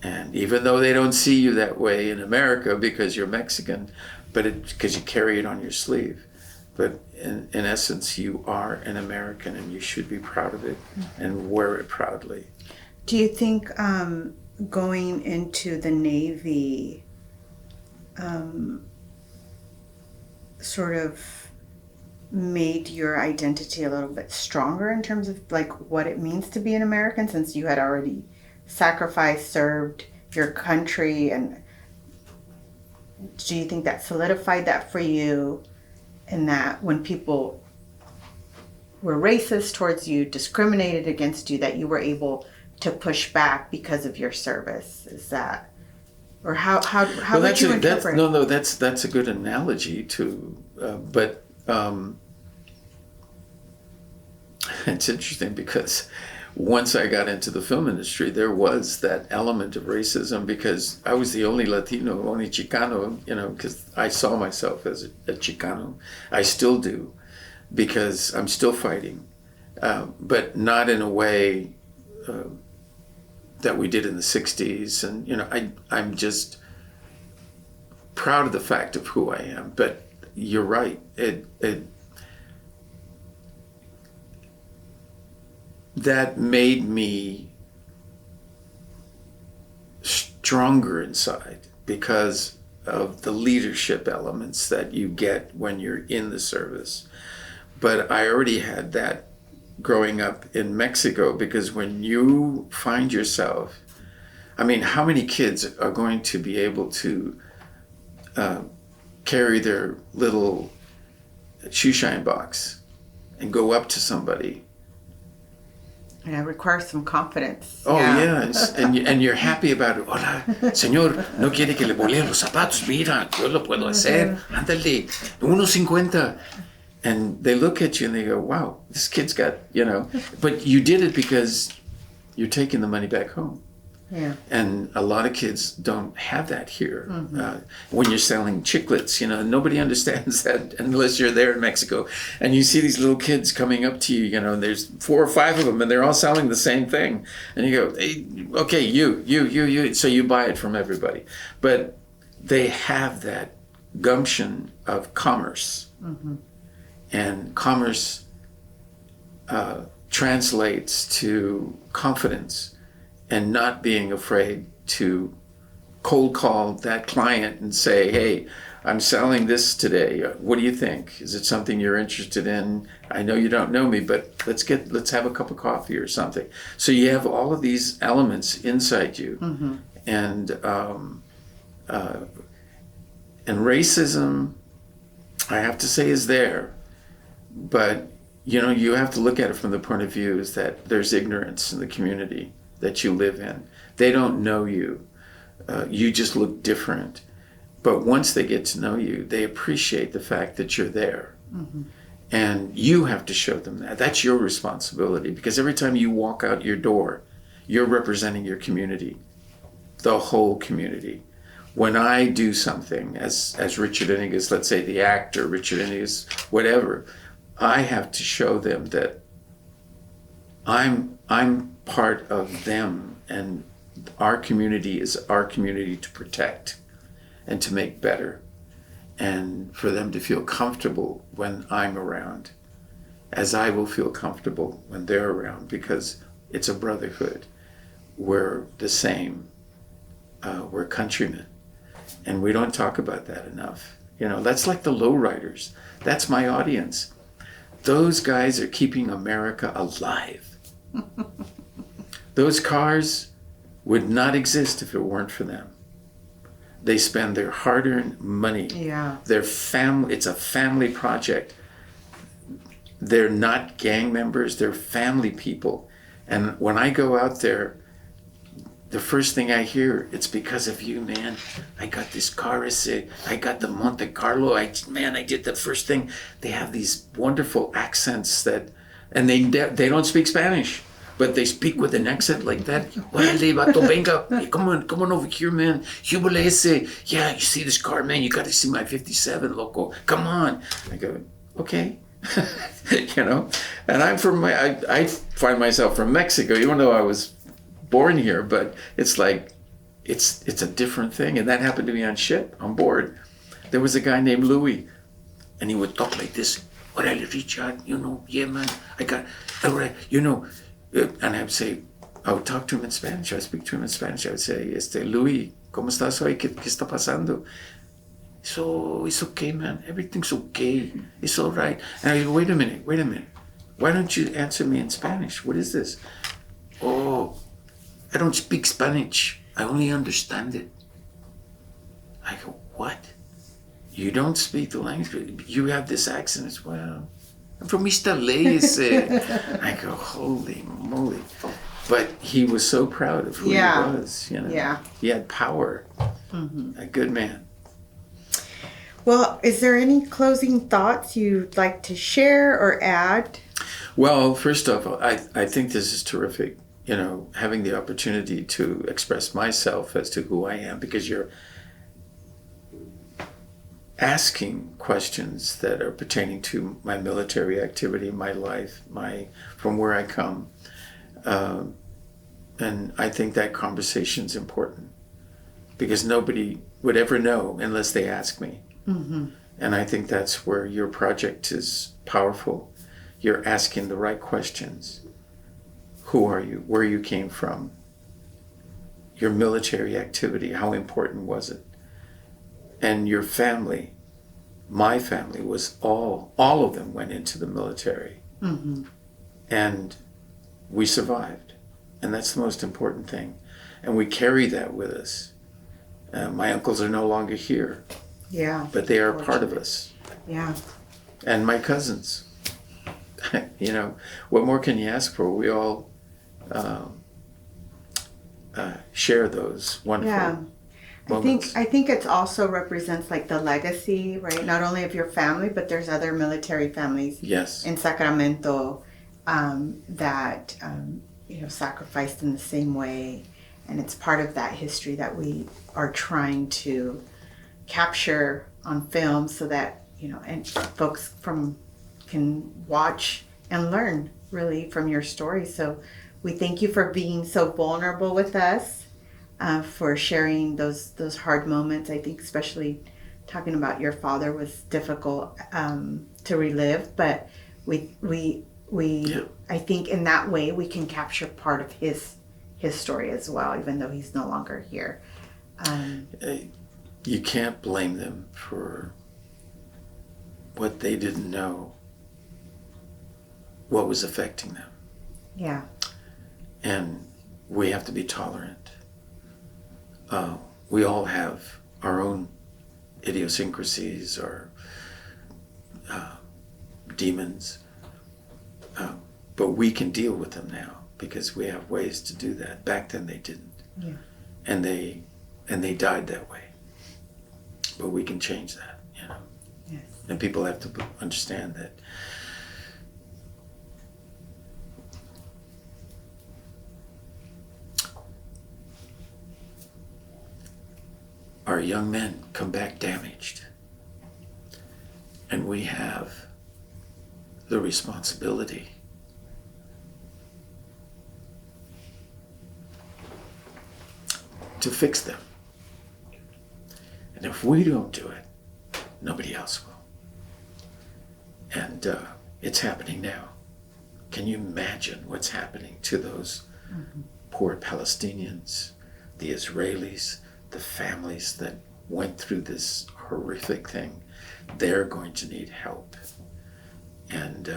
And even though they don't see you that way in America because you're Mexican, but because you carry it on your sleeve, but in essence, you are an American, and you should be proud of it and wear it proudly. Do you think going into the Navy sort of made your identity a little bit stronger in terms of like what it means to be an American, since you had already sacrificed, served your country? And do you think that solidified that for you, and that when people were racist towards you, discriminated against you, that you were able to push back because of your service? Is that, or how would you interpret it? No, that's a good analogy to, but it's interesting because once I got into the film industry, there was that element of racism because I was the only Latino, only Chicano, because I saw myself as a Chicano. I still do, because I'm still fighting, but not in a way that we did in the 60s. And, I'm just proud of the fact of who I am. But you're right. That made me stronger inside because of the leadership elements that you get when you're in the service. But I already had that growing up in Mexico, because when you find yourself, I mean, how many kids are going to be able to carry their little shoe shine box and go up to somebody? Yeah, it requires some confidence. Oh, yeah. And you're happy about it. Hola, señor, ¿no quiere que le bolee los zapatos? Mira, yo lo puedo hacer. Ándale, 1.50. And they look at you and they go, wow, this kid's got, But you did it because you're taking the money back home. Yeah. And a lot of kids don't have that here. When you're selling chiclets, nobody understands that unless you're there in Mexico. And you see these little kids coming up to you, and there's 4 or 5 of them, and they're all selling the same thing. And you go, hey, okay, you. So you buy it from everybody. But they have that gumption of commerce. And commerce translates to confidence. And not being afraid to cold call that client and say, hey, I'm selling this today. What do you think? Is it something you're interested in? I know you don't know me, but let's have a cup of coffee or something. So you have all of these elements inside you. And racism, I have to say, is there. But, you have to look at it from the point of view is that there's ignorance in the community that you live in. They don't know you. You just look different. But once they get to know you, they appreciate the fact that you're there. And you have to show them that. That's your responsibility, because every time you walk out your door, you're representing your community, the whole community. When I do something, as Richard Yñiguez, let's say the actor, Richard Yñiguez, whatever, I have to show them that I'm part of them, and our community is our community to protect and to make better, and for them to feel comfortable when I'm around, as I will feel comfortable when they're around, because it's a brotherhood. We're the same. We're countrymen, and we don't talk about that enough. That's like the lowriders. That's my audience. Those guys are keeping America alive. Those cars would not exist if it weren't for them. They spend their hard-earned money. Yeah. Their family, it's a family project. They're not gang members, they're family people. And when I go out there, the first thing I hear, it's because of you, man. I got this car, I got the Monte Carlo, I did the first thing. They have these wonderful accents and they don't speak Spanish. But they speak with an accent like that. Órale, vato, venga. Hey, come on over here, man. Jubile ese. Yeah, you see this car, man. You got to see my 57, loco. Come on. I go, okay. And I'm I find myself from Mexico, even though I was born here. But it's like, it's a different thing. And that happened to me on board. There was a guy named Louis, and he would talk like this. Órale, Richard, yeah, man. I got, all right, and I would talk to him in Spanish. I would speak to him in Spanish. I would say, Louis, ¿cómo estás hoy? ¿Qué está pasando? So, it's okay, man. Everything's okay. It's all right. And I go, wait a minute. Why don't you answer me in Spanish? What is this? Oh, I don't speak Spanish. I only understand it. I go, what? You don't speak the language? You have this accent as well. I'm from East LA, I go, holy moly. But he was so proud of who he was, Yeah. He had power. A good man. Well, is there any closing thoughts you'd like to share or add? Well, first off, I think this is terrific. You know, having the opportunity to express myself as to who I am, because you're asking questions that are pertaining to my military activity, my life, from where I come. And I think that conversation's important because nobody would ever know unless they ask me. Mm-hmm. And I think that's where your project is powerful. You're asking the right questions. Who are you? Where you came from? Your military activity, how important was it? And your family, my family was all of them went into the military. Mm-hmm. And we survived. And that's the most important thing. And we carry that with us. My uncles are no longer here. Yeah. But they are part of us. Yeah. And my cousins. You know, what more can you ask for? We all share those wonderful moments. I think it also represents like the legacy, right? Not only of your family, but there's other military families Yes. in Sacramento that sacrificed in the same way, and it's part of that history that we are trying to capture on film so that and folks can watch and learn really from your story. So we thank you for being so vulnerable with us, for sharing those hard moments. I think especially talking about your father was difficult to relive, but we I think in that way we can capture part of his story as well, even though he's no longer here. You can't blame them for what they didn't know, what was affecting them. Yeah. And we have to be tolerant. We all have our own idiosyncrasies or demons, but we can deal with them now because we have ways to do that. Back then they didn't. Yeah. And they died that way. But we can change that, Yes. And people have to understand that our young men come back damaged. And we have the responsibility to fix them. And if we don't do it, nobody else will. And it's happening now. Can you imagine what's happening to those poor Palestinians, the Israelis, the families that went through this horrific thing? They're going to need help. And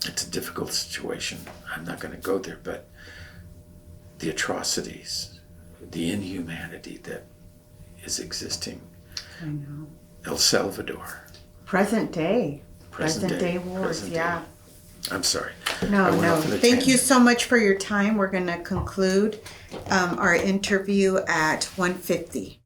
it's a difficult situation. I'm not going to go there, but the atrocities, the inhumanity that is existing. I know. El Salvador. Present day wars, present yeah. day. I'm sorry. No. Thank you tangent. so much for your time. We're going to conclude our interview at 1:50.